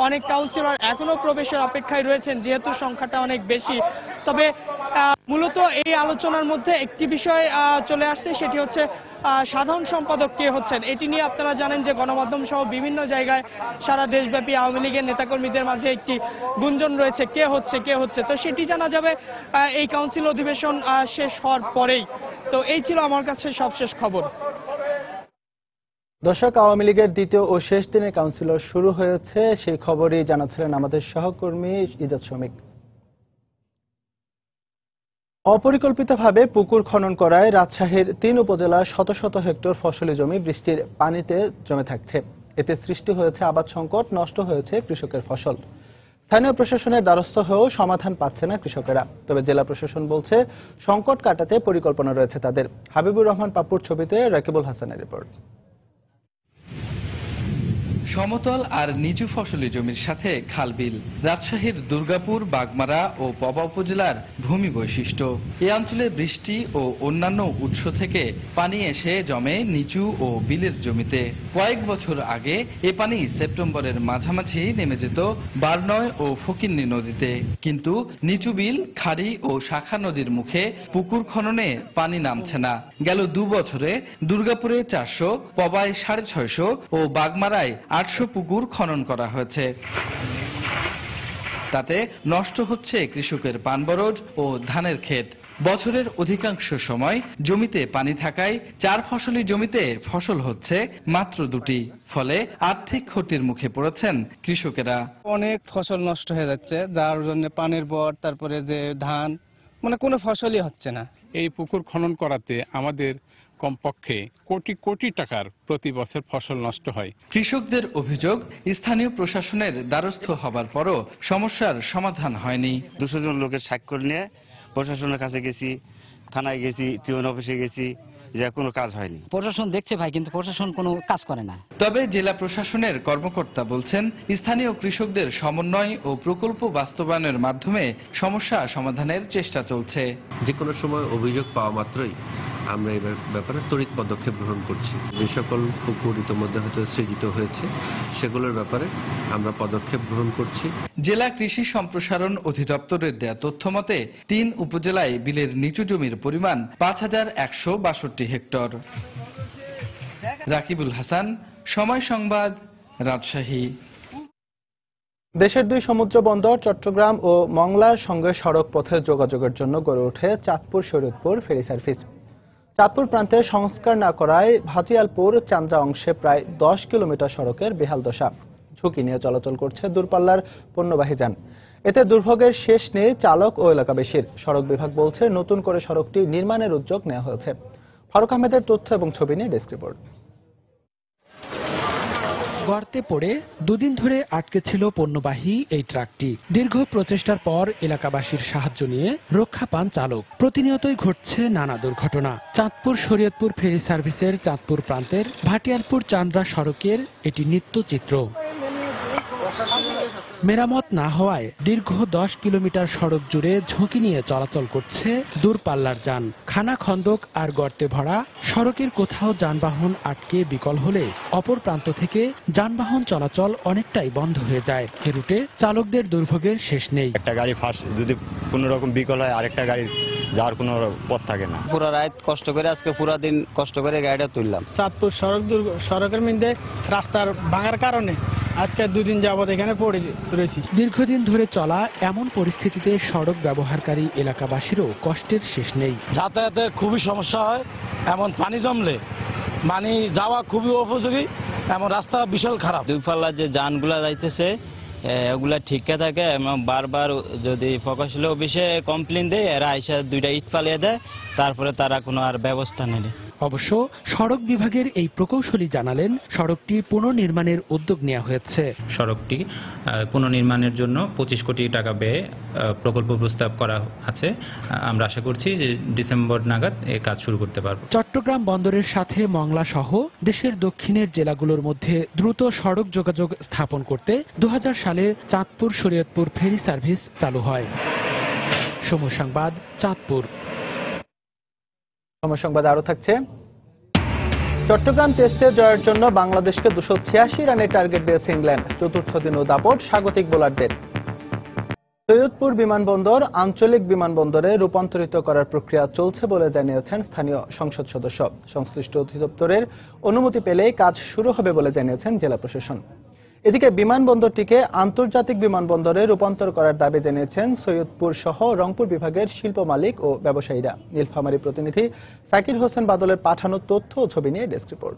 অনেক কাউন্সিলর এখনো প্রবেশের অপেক্ষায় রয়েছেন, যেহেতু সংখ্যাটা অনেক বেশি। তবে মূলত এই আলোচনার মধ্যে একটি বিষয় চলে আসছে, সেটি হচ্ছে সাধারণ সম্পাদক কে হচ্ছেন। এটি নিয়ে আপনারা জানেন যে গণমাধ্যম সহ বিভিন্ন জায়গায় সারা দেশব্যাপী আওয়ামী লীগের নেতাকর্মীদের মাঝে একটি গুঞ্জন রয়েছে কে হচ্ছে। তো সেটি জানা যাবে এই কাউন্সিল অধিবেশন শেষ হওয়ার পরেই। তো এই ছিল আমার কাছে সবশেষ খবর। দর্শক, আওয়ামী লীগের দ্বিতীয় ও শেষ দিনে কাউন্সিলর শুরু হয়েছে, সেই খবরই জানাচ্ছিলেন আমাদের সহকর্মী ইজাদ শ্রমিক। অপরিকল্পিতভাবে পুকুর খনন করায় রাজশাহীর 3 উপজেলার শত শত হেক্টর ফসলি জমি বৃষ্টির পানিতে জমে থাকছে। এতে সৃষ্টি হয়েছে আবাদ সংকট, নষ্ট হয়েছে কৃষকের ফসল। স্থানীয় প্রশাসনের দ্বারস্থ হয়েও সমাধান পাচ্ছে না কৃষকেরা। তবে জেলা প্রশাসন বলছে সংকট কাটাতে পরিকল্পনা রয়েছে তাদের। হাবিবুর রহমান পাপুর ছবিতে রাকিবুল হাসানের রিপোর্ট। সমতল আর নিচু ফসলি জমির সাথে খালবিল রাজশাহীর দুর্গাপুর, বাগমারা ও পবা উপজেলার ভূমি বৈশিষ্ট্য। এই অঞ্চলে বৃষ্টি ও অন্যান্য উৎস থেকে পানি এসে জমে নিচু ও বিলের জমিতে। কয়েক বছর আগে এ পানি সেপ্টেম্বরের মাঝামাঝি নেমে যেত বারনয় ও ফকিন্নি নদীতে, কিন্তু নিচু বিল, খাড়ি ও শাখা নদীর মুখে পুকুর খননে পানি নামছে না। গেল 2 বছরে দুর্গাপুরে 400, পবায় 650 ও বাগমারায় 800 পুকুর খনন করা হয়েছে। তাতে নষ্ট হচ্ছে কৃষকের পান বরজ ও ধানের ক্ষেত। বছরের অধিকাংশ সময় জমিতে পানি থাকায় 4 ফসলি জমিতে ফসল হচ্ছে মাত্র 2টি। ফলে আর্থিক ক্ষতির মুখে পড়েছেন কৃষকেরা। অনেক ফসল নষ্ট হয়ে যাচ্ছে, যার জন্য পানির বর, তারপরে যে ধান, মানে কোনো ফসলই হচ্ছে না। এই পুকুর খনন করাতে আমাদের কমপক্ষে কোটি কোটি টাকার প্রতি বছর ফসল নষ্ট হয়। কৃষকদের অভিযোগ, স্থানীয় প্রশাসনের দ্বারস্থ হবার পরও সমস্যার সমাধান হয়নি। 200 জন লোকের স্বাক্ষর নিয়ে প্রশাসনের কাছে গেছি, থানায় গেছি, টিউন অফিসে গেছি, যে কোনো কাজ হয়নি। প্রশাসন দেখছে ভাই, কিন্তু প্রশাসন কোনো কাজ করে না। তবে জেলা প্রশাসনের কর্মকর্তা বলছেন স্থানীয় কৃষকদের সমন্বয় ও প্রকল্প বাস্তবায়নের মাধ্যমে সমস্যা সমাধানের চেষ্টা চলছে। যে কোনো সময় অভিযোগ পাওয়া মাত্রই আমরা এই ব্যাপারে তড়িৎ পদক্ষেপ গ্রহণ করছি। যে সকল পুকুর ইতিমধ্যে হয়তো সৃজিত হয়েছে সেগুলোর ব্যাপারে আমরা পদক্ষেপ গ্রহণ করছি। জেলা কৃষি সম্প্রসারণ অধিদপ্তরের দেয়া তথ্য মতে 3 উপজেলায় বিলের নিচু জমির পরিমাণ 5162 হেক্টর। রাকিবুল হাসান, সময় সংবাদ, রাজশাহী। দেশের 2 সমুদ্র বন্দর চট্টগ্রাম ও মংলার সঙ্গে সড়ক পথে যোগাযোগের জন্য গড়ে ওঠে চাঁদপুর শরীয়তপুর ফেরি সার্ভিস। চাঁদপুর প্রান্তে সংস্কার না করায় ভাজিয়ালপুর চান্দ্রা অংশে প্রায় 10 কিলোমিটার সড়কের বেহাল দশা। ঝুঁকি নিয়ে চলাচল করছে দূরপাল্লার পণ্যবাহী যান। এতে দুর্ভোগের শেষ নেই চালক ও এলাকাবাসীর। সড়ক বিভাগ বলছে নতুন করে সড়কটি নির্মাণের উদ্যোগ নেওয়া হয়েছে। ফারুক আহমেদের তথ্য এবং ছবি নিয়ে ডেস্ক রিপোর্ট। গর্তে পড়ে দুদিন ধরে আটকে ছিল পণ্যবাহী এই ট্রাকটি। দীর্ঘ প্রচেষ্টার পর এলাকাবাসীর সাহায্য নিয়ে রক্ষা পান চালক। প্রতিনিয়তই ঘটছে নানা দুর্ঘটনা। চাঁদপুর শরীয়তপুর ফেরি সার্ভিসের চাঁদপুর প্রান্তের ভাটিয়ারপুর চান্দ্রা সড়কের এটি নিত্যচিত্র। মেরামত না হওয়ায় দীর্ঘ 10 কিলোমিটার সড়ক জুড়ে ঝুঁকি নিয়ে চলাচল করছে দূরপাল্লার যান। খানা খন্দক আর গর্তে ভরা সড়কের কোথাও যানবাহন আটকে বিকল হলে অপর প্রান্ত থেকে যানবাহন চলাচল অনেকটাই বন্ধ হয়ে যায়। এ রুটে চালকদের দুর্ভোগের শেষ নেই। একটা গাড়ি ফার্স্ট যদি কোনো রকম বিকল হয় আরেকটা গাড়ি যাওয়ার কোনো পথ থাকে না। পুরো রাত কষ্ট করে আজকে পুরো দিন কষ্ট করে গাড়িটা তুললাম। চাঁদপুর সড়কের মধ্যে রাস্তার ভাঙার কারণে আজকে দুদিন যাবত এখানে পড়ে রয়েছি। দীর্ঘদিন ধরে চলা এমন পরিস্থিতিতে সড়ক ব্যবহারকারী এলাকাবাসীরও কষ্টের শেষ নেই। যাতায়াতের খুবই সমস্যা হয়, এমন পানি জমলে মানে যাওয়া খুবই উপযোগী, এমন রাস্তা বিশাল খারাপ। দূরপাল্লার যে যানগুলা যাইতেছে ওগুলা ঠিকঠাক থাকে এবং বারবার যদি প্রকৌশলী অফিসে কমপ্লেন দেয় এরা আইসা 2টা ইট ফালিয়ে দেয়, তারপরে তারা কোনো আর ব্যবস্থা নেয়। অবশ্য সড়ক বিভাগের এই প্রকৌশলী জানালেন সড়কটি পুনর্নির্মাণের উদ্যোগ নেওয়া হয়েছে। সড়কটি পুনর্নির্মাণের জন্য 25 কোটি টাকা ব্যয়ে প্রকল্প প্রস্তাব করা আছে। আমরা আশা করছি যে ডিসেম্বর নাগাদ এই কাজ শুরু করতে পারব। চট্টগ্রাম বন্দরের সাথে মংলা সহ দেশের দক্ষিণের জেলাগুলোর মধ্যে দ্রুত সড়ক যোগাযোগ স্থাপন করতে 2000 সালে চাঁদপুর শরীয়তপুর ফেরি সার্ভিস চালু হয়। সময় সংবাদ, চাঁদপুর। সময় সংবাদ আরো থাকছে। চট্টগ্রাম টেস্টে জয়ের জন্য বাংলাদেশকে 286 রানের টার্গেট দিয়েছে ইংল্যান্ড। চতুর্থ দিনও দাপট স্বাগতিক বোলারদের। সৈয়দপুর বিমানবন্দর আঞ্চলিক বিমানবন্দরে রূপান্তরিত করার প্রক্রিয়া চলছে বলে জানিয়েছেন স্থানীয় সংসদ সদস্য। সংশ্লিষ্ট অধিদপ্তরের অনুমতি পেলেই কাজ শুরু হবে বলে জানিয়েছেন জেলা প্রশাসন। এদিকে বিমানবন্দরটিকে আন্তর্জাতিক বিমানবন্দরে রূপান্তর করার দাবি জানিয়েছেন সৈয়দপুর সহ রংপুর বিভাগের শিল্প মালিক ও ব্যবসায়ীরা। নীলফামারী প্রতিনিধি সাকির হোসেন বাদলের পাঠানো তথ্য ও ছবি নিয়ে ডেস্ক রিপোর্ট।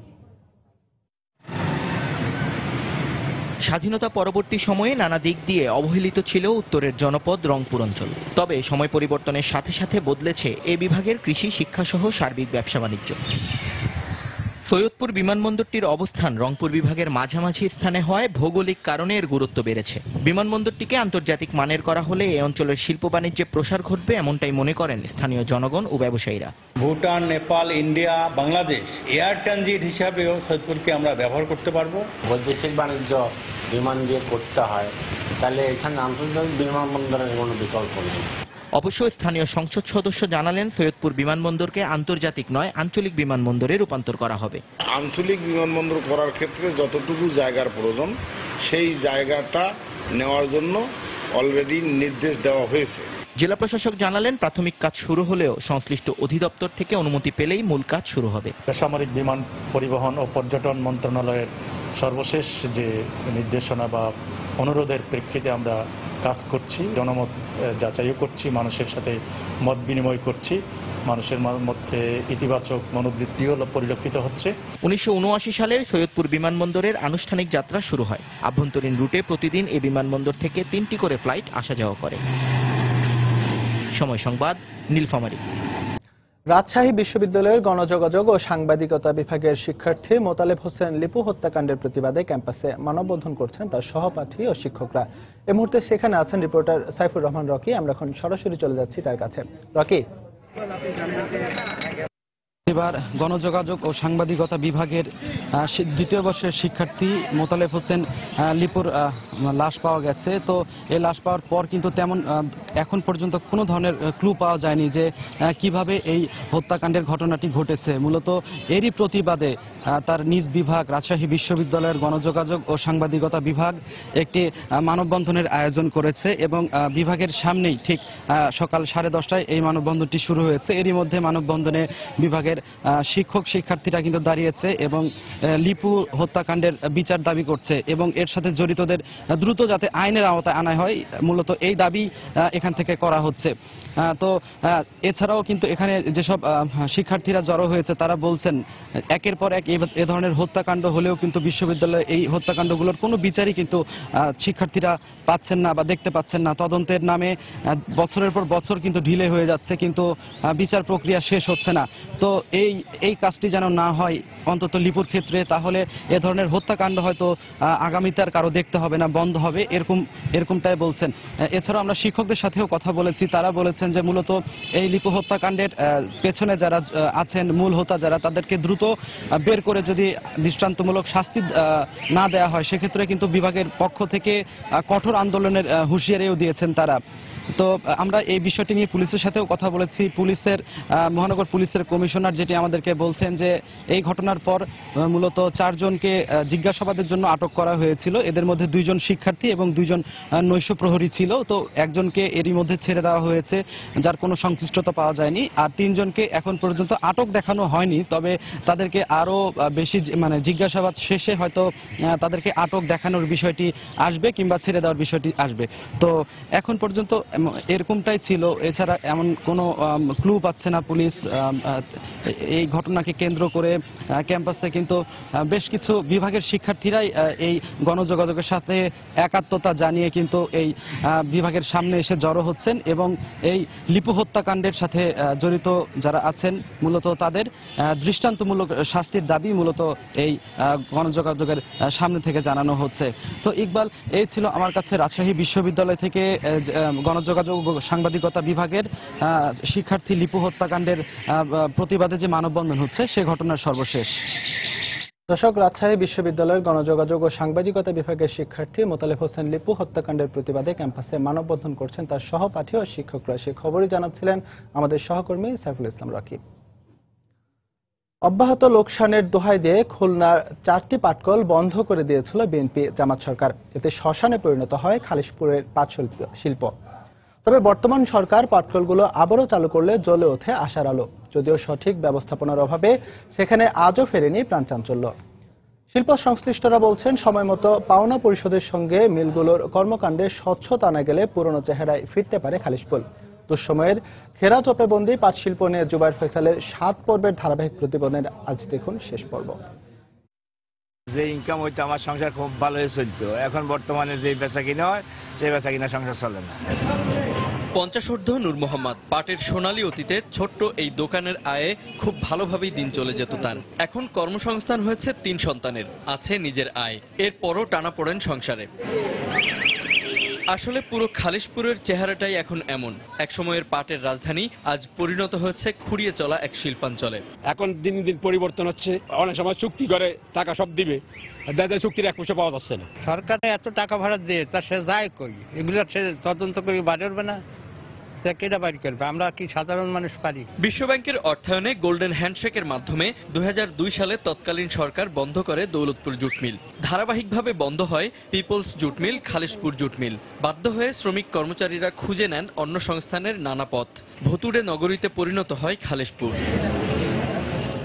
স্বাধীনতা পরবর্তী সময়ে নানা দিক দিয়ে অবহেলিত ছিল উত্তরের জনপদ রংপুর অঞ্চল। তবে সময় পরিবর্তনের সাথে সাথে বদলেছে এ বিভাগের কৃষি, শিক্ষা সহ সার্বিক ব্যবসা বাণিজ্য। সৈয়দপুর বিমানবন্দরটির অবস্থান রংপুর বিভাগের মাঝামাঝি স্থানে হয় ভৌগোলিক কারণে এর গুরুত্ব বেড়েছে। বিমানবন্দরটিকে আন্তর্জাতিক মানের করা হলে এই অঞ্চলের শিল্প বাণিজ্যে প্রসার ঘটবে, এমনটাই মনে করেন স্থানীয় জনগণ ও ব্যবসায়ীরা। Bhutan, Nepal, India, Bangladesh air transit হিসাবেও সৈয়দপুরকে আমরা ব্যবহার করতে পারবো। বৈদেশিক বাণিজ্য বিমান দিয়ে করতে হয়, তাহলে এখানে আন্তর্জাতিক বিমানবন্দরের কোনো বিকল্প নেই। অবশ্য স্থানীয় সংসদ সদস্য জানালেন সৈয়দপুর বিমানবন্দরকে আন্তর্জাতিক নয় আঞ্চলিক বিমানবন্দরে রূপান্তর করা হবে। আঞ্চলিক বিমানবন্দর করার ক্ষেত্রে যতটুকু জায়গার প্রয়োজন সেই জায়গাটা নেওয়ার জন্য অলরেডি নির্দেশ দেওয়া হয়েছে। জেলা প্রশাসক জানালেন প্রাথমিক কাজ শুরু হলেও সংশ্লিষ্ট অধিদপ্তর থেকে অনুমতি পেলেই মূল কাজ শুরু হবে। বেসামরিক বিমান পরিবহন ও পর্যটন মন্ত্রণালয়ের সর্বশেষ যে নির্দেশনা বা অনুরোধের প্রেক্ষিতে আমরা কাজ করছি, জনমত যাচাইও করছি, মানুষের সাথে মত বিনিময় করছি। মানুষের মধ্যে ইতিবাচক মনোবৃত্তিও পরিলক্ষিত হচ্ছে। 1979 সালের সৈয়দপুর বিমানবন্দরের আনুষ্ঠানিক যাত্রা শুরু হয়। আভ্যন্তরীণ রুটে প্রতিদিন এই বিমানবন্দর থেকে 3টি করে ফ্লাইট আসা যাওয়া করে। সময় সংবাদ, নীলফামারী। রাজশাহী বিশ্ববিদ্যালয়ের গণযোগাযোগ ও সাংবাদিকতা বিভাগের শিক্ষার্থী মোতালেব হোসেন লিপু হত্যাকাণ্ডের প্রতিবাদে ক্যাম্পাসে মানববন্ধন করছেন তার সহপাঠী ও শিক্ষকরা। এই মুহূর্তে সেখানে আছেন রিপোর্টার সাইফুর রহমান রকি। আমরা এখন সরাসরি চলে যাচ্ছি তার কাছে। রকি, এবার গণযোগাযোগ ও সাংবাদিকতা বিভাগের দ্বিতীয় বর্ষের শিক্ষার্থী মোতালেব হোসেন লিপুর লাশ পাওয়া গেছে। তো এই লাশ পাওয়ার পর কিন্তু তেমন এখন পর্যন্ত কোনো ধরনের ক্লু পাওয়া যায়নি যে কিভাবে এই হত্যাকাণ্ডের ঘটনাটি ঘটেছে। মূলত এরই প্রতিবাদে তার নিজ বিভাগ রাজশাহী বিশ্ববিদ্যালয়ের গণযোগাযোগ ও সাংবাদিকতা বিভাগ একটি মানববন্ধনের আয়োজন করেছে এবং বিভাগের সামনেই ঠিক সকাল 10:30টায় এই মানববন্ধনটি শুরু হয়েছে। এরই মধ্যে মানববন্ধনে বিভাগের শিক্ষক শিক্ষার্থীরা কিন্তু দাঁড়িয়েছে এবং লিপু হত্যাকাণ্ডের বিচার দাবি করছে এবং এর সাথে জড়িতদের দ্রুত যাতে আইনের আওতায় আনা হয়, মূলত এই দাবি এখান থেকে করা হচ্ছে। তো এছাড়াও কিন্তু এখানে যেসব শিক্ষার্থীরা জড়ো হয়েছে তারা বলছেন একের পর এক এ ধরনের হত্যাকাণ্ড হলেও কিন্তু বিশ্ববিদ্যালয়ে এই হত্যাকাণ্ডগুলোর কোনো বিচারই কিন্তু শিক্ষার্থীরা পাচ্ছেন না বা দেখতে পাচ্ছেন না। তদন্তের নামে বছরের পর বছর কিন্তু ঢিলে হয়ে যাচ্ছে, কিন্তু বিচার প্রক্রিয়া শেষ হচ্ছে না। তো এই কাজটি যেন না হয় অন্তত লিপুর ক্ষেত্রে, তাহলে এ ধরনের হত্যাকাণ্ড হয়তো আগামীতে আর কারো দেখতে হবে না, বন্ধ হবে, এরকমটাই বলছেন। এছাড়াও আমরা শিক্ষকদের সাথেও কথা বলেছি, তারা বলেছেন যে মূলত এই লিপু হত্যাকাণ্ডের পেছনে যারা আছেন, মূল হোতা যারা, তাদেরকে দ্রুত বের করে যদি দৃষ্টান্তমূলক শাস্তি না দেওয়া হয় সেক্ষেত্রে কিন্তু বিভাগের পক্ষ থেকে কঠোর আন্দোলনের হুঁশিয়ারিও দিয়েছেন তারা। তো আমরা এই বিষয়টি নিয়ে পুলিশের সাথেও কথা বলেছি। মহানগর পুলিশের কমিশনার যেটি আমাদেরকে বলছেন যে এই ঘটনার পর মূলত 4 জনকে জিজ্ঞাসাবাদের জন্য আটক করা হয়েছিল। এদের মধ্যে 2 জন শিক্ষার্থী এবং 2 জন নৈশ প্রহরী ছিল। তো একজনকে এরই মধ্যে ছেড়ে দেওয়া হয়েছে, যার কোনো সংশ্লিষ্টতা পাওয়া যায়নি। আর 3 জনকে এখন পর্যন্ত আটক দেখানো হয়নি, তবে তাদেরকে আরো বেশি জিজ্ঞাসাবাদ শেষে হয়তো তাদেরকে আটক দেখানোর বিষয়টি আসবে কিংবা ছেড়ে দেওয়ার বিষয়টি আসবে। তো এখন পর্যন্ত এরকমটাই ছিল, এছাড়া এমন কোনো ক্লু পাচ্ছে না পুলিশ। এই ঘটনাকে কেন্দ্র করে ক্যাম্পাসে কিন্তু বেশ কিছু বিভাগের শিক্ষার্থীরাই এই গণযোগাযোগের সাথে একাত্মতা জানিয়ে কিন্তু এই বিভাগের সামনে এসে জড়ো হচ্ছেন এবং এই লিপু হত্যাকাণ্ডের সাথে জড়িত যারা আছেন মূলত তাদের দৃষ্টান্তমূলক শাস্তির দাবি মূলত এই গণযোগাযোগের সামনে থেকে জানানো হচ্ছে। তো ইকবাল, এই ছিল আমার কাছে রাজশাহী বিশ্ববিদ্যালয় থেকে গণযোগাযোগ ও সাংবাদিকতা বিভাগের শিক্ষার্থী লিপু হত্যাকাণ্ডের প্রতিবাদে যে মানববন্ধন হচ্ছে সে ঘটনার সর্বশেষ। দর্শক, রাজশাহী বিশ্ববিদ্যালয়ের গণযোগাযোগ ও সাংবাদিকতা বিভাগের শিক্ষার্থী মোতালেব হোসেন লিপু হত্যাকাণ্ডের প্রতিবাদে ক্যাম্পাসে মানববন্ধন করছেন তার সহপাঠী ও শিক্ষকরা। সে খবরই জানাচ্ছিলেন আমাদের সহকর্মী সাইফুল ইসলাম রাকিব। অব্যাহত লোকসানের দোহাই দিয়ে খুলনার 4টি পাটকল বন্ধ করে দিয়েছিল বিএনপি জামাত সরকার। এতে শ্মশানে পরিণত হয় খালিশপুরের পাট শিল্প। তবে বর্তমান সরকার পাটকলগুলো আবারও চালু করলে জ্বলে ওঠে আশার আলো, যদিও সঠিক ব্যবস্থাপনার অভাবে সেখানে আজও ফেরেনি প্রাণচাঞ্চল্য। শিল্প সংশ্লিষ্টরা বলছেন সময় মতো পাওনা পরিশোধের সঙ্গে মিলগুলোর কর্মকাণ্ডে স্বচ্ছতা আনা গেলে পুরনো চেহারায় ফিরতে পারে খালিশপুর। দুঃসময়ের খেরা চোপে বন্দি পাট শিল্প নিয়ে জুবায়ের ফয়সালের 7 পর্বের ধারাবাহিক প্রতিবেদনের আজ দেখুন শেষ পর্ব। যে ইনকাম হইতো আমার সংসার খুব ভালোই চলতো, এখন বর্তমানে যে বেচা কিনা হয় সেই বেচা কিনা সংসার চলে না। 50 নূর মোহাম্মদ পাটের সোনালী অতীতে ছোট্ট এই দোকানের আয়ে খুব ভালোভাবেই দিন চলে যেত তার। এখন কর্মসংস্থান হয়েছে 3 সন্তানের, আছে নিজের আয়, এরপরও টানাপোড়েন সংসারে। আসলে পুরো খালিশপুরের চেহারাটাই এখন এমন। একসময়ের পাটের রাজধানী আজ পরিণত হয়েছে খুঁড়িয়ে চলা এক শিল্পাঞ্চলে। এখন দিন দিন পরিবর্তন হচ্ছে, অনেক সময় চুক্তি করে টাকা সব দিবে, দাদা চুক্তির 1 পয়সা পাওয়া যাচ্ছে না। সরকারে এত টাকা ভাড়া দিয়ে তা সে যায় কই? এগুলো সে তদন্ত করে বাড়বে না, কেটা বাড়ি করবে? আমরা কি সাধারণ মানুষ পারি? বিশ্বব্যাংকের অর্থায়নে গোল্ডেন হ্যান্ডশেকের মাধ্যমে 2002 সালে তৎকালীন সরকার বন্ধ করে দৌলতপুর জুট মিল। ধারাবাহিকভাবে বন্ধ হয় peoples jute mill, Khalishpur jute mill. বাধ্য হয়ে শ্রমিক কর্মচারীরা খুঁজে নেন অন্য সংস্থানের নানা পথ। ভুতুড়ে নগরীতে পরিণত হয় খালিশপুর।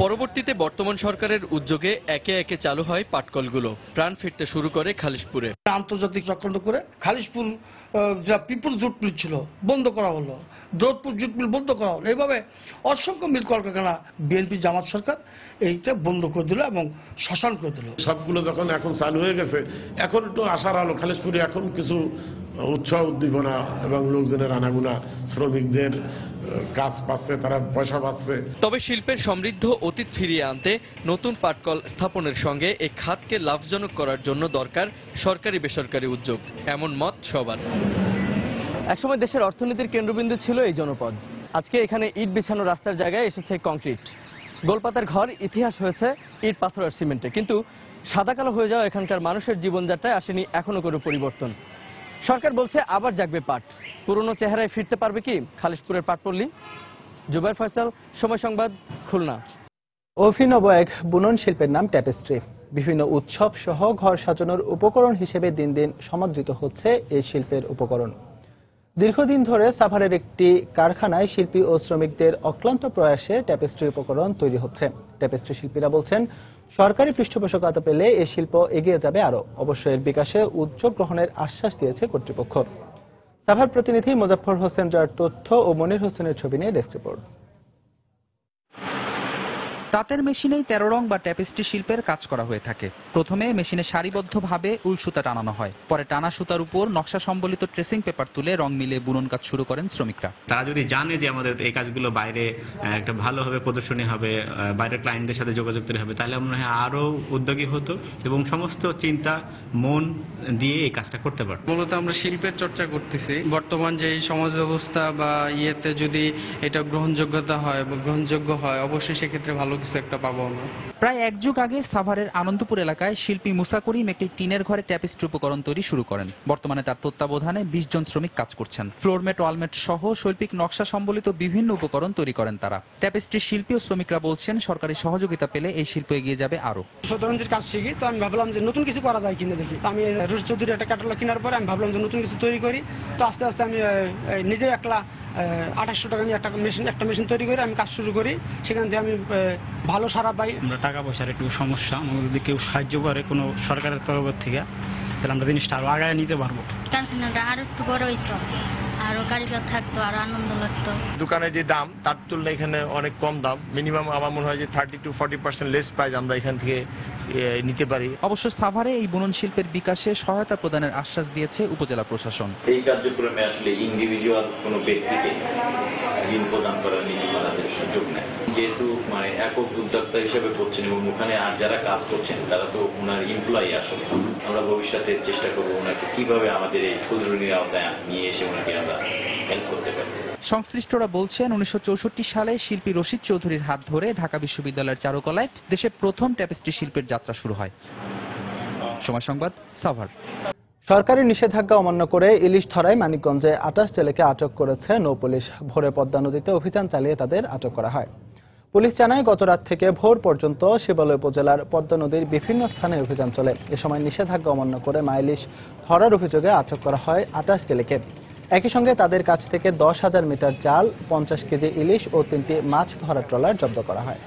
পরবর্তীতে বর্তমান সরকারের উদ্যোগে একে একে চালু হয় পাটকলগুলো, প্রাণ ফিরতে শুরু করে খালিশপুরে। আন্তর্জাতিক চক্রান্ত করে খালিশপুর যা পিপল জুট মিল ছিল বন্ধ করা হলো, দৌলতপুর জুট মিল বন্ধ করা হলো, এইভাবে অসংখ্য মিল কলকারখানা বিএনপি জামাত সরকার এইটা বন্ধ করে দিল এবং শ্মশান করে দিল। সবগুলো যখন এখন চালু হয়ে গেছে, এখন একটু আশার আলো। খালিশপুরে এখন কিছু উৎসাহ উদ্দীপনা এবং লোকজনের আনাগুনা, শ্রমিকদের কাজ পাচ্ছে, তারা পয়সা পাচ্ছে। তবে শিল্পের সমৃদ্ধ অতীত ফিরিয়ে আনতে নতুন পাটকল স্থাপনের সঙ্গে এই খাতকে লাভজনক করার জন্য দরকার সরকারি বেসরকারি উদ্যোগ, এমন মত সবার। একসময় দেশের অর্থনীতির কেন্দ্রবিন্দু ছিল এই জনপদ। আজকে এখানে ইট বিছানো রাস্তার জায়গায় এসেছে কংক্রিট। গোলপাতার ঘর ইতিহাস হয়েছে ইট, পাথর আর সিমেন্টে। কিন্তু সাদা কালো হয়ে যাওয়া এখানকার মানুষের জীবনযাত্রায় আসেনি এখনো কোনো পরিবর্তন। সরকার বলছে আবার জাগবে পাট, পুরনো চেহারায় ফিরতে পারবে কি খালিশপুরের পাটপল্লী? জুবায়ের ফয়সাল, সময় সংবাদ, খুলনা। অভিনব এক বুনন শিল্পের নাম ট্যাপেস্ট্রি। বিভিন্ন উৎসব সহ ঘর সাজানোর উপকরণ হিসেবে দিন দিন সমাদৃত হচ্ছে এই শিল্পের উপকরণ। দীর্ঘদিন ধরে সাভারের একটি কারখানায় শিল্পী ও শ্রমিকদের অক্লান্ত প্রয়াসে ট্যাপেস্ট্রি উপকরণ তৈরি হচ্ছে। ট্যাপেস্ট্রি শিল্পীরা বলছেন, সরকারি পৃষ্ঠপোষকতা পেলে এই শিল্প এগিয়ে যাবে আরও। অবশ্য এর বিকাশে উদ্যোগ গ্রহণের আশ্বাস দিয়েছে কর্তৃপক্ষ। সাভার প্রতিনিধি মোজাফফর হোসেন জয়ের তথ্য ও মনির হোসেনের ছবি নিয়ে ডেস্ক রিপোর্ট। তাঁতের মেশিনেই 13 রং বা ট্যাপেস্ট্রি শিল্পের কাজ করা হয়ে থাকে। প্রথমে মেশিনে সারিবদ্ধভাবে উল সুতা টানানো হয়, পরে টানা সুতার উপর নকশা সম্বলিত ট্রেসিং পেপার তুলে রং মিলিয়ে বুনন কাজ শুরু করেন শ্রমিকরা। তারা যদি জানে যে আমাদের এই কাজগুলো বাইরে একটা ভালোভাবে প্রদর্শনী হবে, বাইরের ক্লায়েন্টদের সাথে যোগাযোগ তৈরি হবে, তাহলে মনে হয় আরো উদ্যোগী হতো এবং সমস্ত চিন্তা মন দিয়ে এই কাজটা করতে পারত। মূলত আমরা শিল্পের চর্চা করতেছি। বর্তমান যে সমাজ ব্যবস্থা বা ইয়েতে যদি এটা গ্রহণযোগ্য হয় অবশ্যই সেক্ষেত্রে ভালো কিছু একটা পাবো আমরা। প্রায় এক যুগ আগে সাভারের আনন্দপুর এলাকায় শিল্পী মুসা করিম একটি টিনের ঘরে ট্যাপেস্ট্রি উপকরণ তৈরি শুরু করেন। বর্তমানে তার তত্ত্বাবধানে 20 জন শ্রমিক কাজ করছেন। ফ্লোরমেট, ওয়ালমেট সহ শৈল্পিক নকশা সম্বলিত বিভিন্ন উপকরণ তৈরি করেন তারা। ট্যাপেস্ট্রি শিল্পী ও শ্রমিকরা বলছেন, সরকারি সহযোগিতা পেলে এই শিল্প এগিয়ে যাবে আরো। শতরঞ্জির কাজ শিখি, তো আমি ভাবলাম যে নতুন কিছু করা যায় কিনা দেখি। আমি রুশ চৌধুরীর একটা ক্যাটালগ কেনার পরে আমি ভাবলাম যে নতুন কিছু তৈরি করি। তো আস্তে আস্তে আমি নিজে একলা 2800 টাকা নিয়ে একটা মেশিন তৈরি করে আমি কাজ শুরু করি। সেখান থেকে আমি ভালো সারা পাই। আমরা টাকা পয়সার একটু সমস্যা, আমাদের যদি কেউ সাহায্য করে কোনো সরকারের তরফ থেকে, তাহলে আমরা জিনিসটা আরো আগায় নিতে পারবো। কারখানাটা আরো একটু বড় হইতো, আরো কারিগর থাকতো, আরো আনন্দ লাগতো। দোকানে যে দাম তার তুলনায় এখানে অনেক কম দাম। মিনিমাম আমার মনে হয় যে 30 to 40% লেস প্রাইস আমরা এখান থেকে নিতে পারি। অবশ্য সাভারে এই বুনন শিল্পের বিকাশে সহায়তা প্রদানের আশ্বাস দিয়েছে উপজেলা প্রশাসন। এই কার্যক্রমে আসলে ইন্ডিভিজুয়াল কোনো ব্যক্তিকে ঋণ প্রদান করার নীতি বানাতে সুযোগ নেয়, যেহেতু একক উদ্যোক্তা হিসেবে করছেন এবং ওখানে আর যারা কাজ করছেন তারা তো ওনার এমপ্লয়ি। আসলে আমরা ভবিষ্যতে চেষ্টা করবো ওনাকে কিভাবে আমাদের এই ক্ষুদ্র ঋণের আওতায় নিয়ে এসে ওনাকে আমরা হেল্প করতে পারি। সংশ্লিষ্টরা বলছেন, 1964 সালে শিল্পী রশিদ চৌধুরীর হাত ধরে ঢাকা বিশ্ববিদ্যালয়ের চারুকলায় দেশের প্রথম ট্যাপেস্ট্রি শিল্পের যাত্রা শুরু হয়। সময় সংবাদ, সাভার। সরকারি নিষেধাজ্ঞা অমান্য করে ইলিশ ধরায় মানিকগঞ্জে 28 জেলেকে আটক করেছে নৌপুলিশ। ভোরে পদ্মা নদীতে অভিযান চালিয়ে তাদের আটক করা হয়। পুলিশ জানায়, গত রাত থেকে ভোর পর্যন্ত শিবালয় উপজেলার পদ্মা নদীর বিভিন্ন স্থানে অভিযান চলে। এ সময় নিষেধাজ্ঞা অমান্য করে ইলিশ ধরার অভিযোগে আটক করা হয় 28 জেলেকে। একই সঙ্গে তাদের কাছ থেকে 10,000 মিটার জাল, 50 কেজি ইলিশ ও 3টি মাছ ধরা ট্রলার জব্দ করা হয়।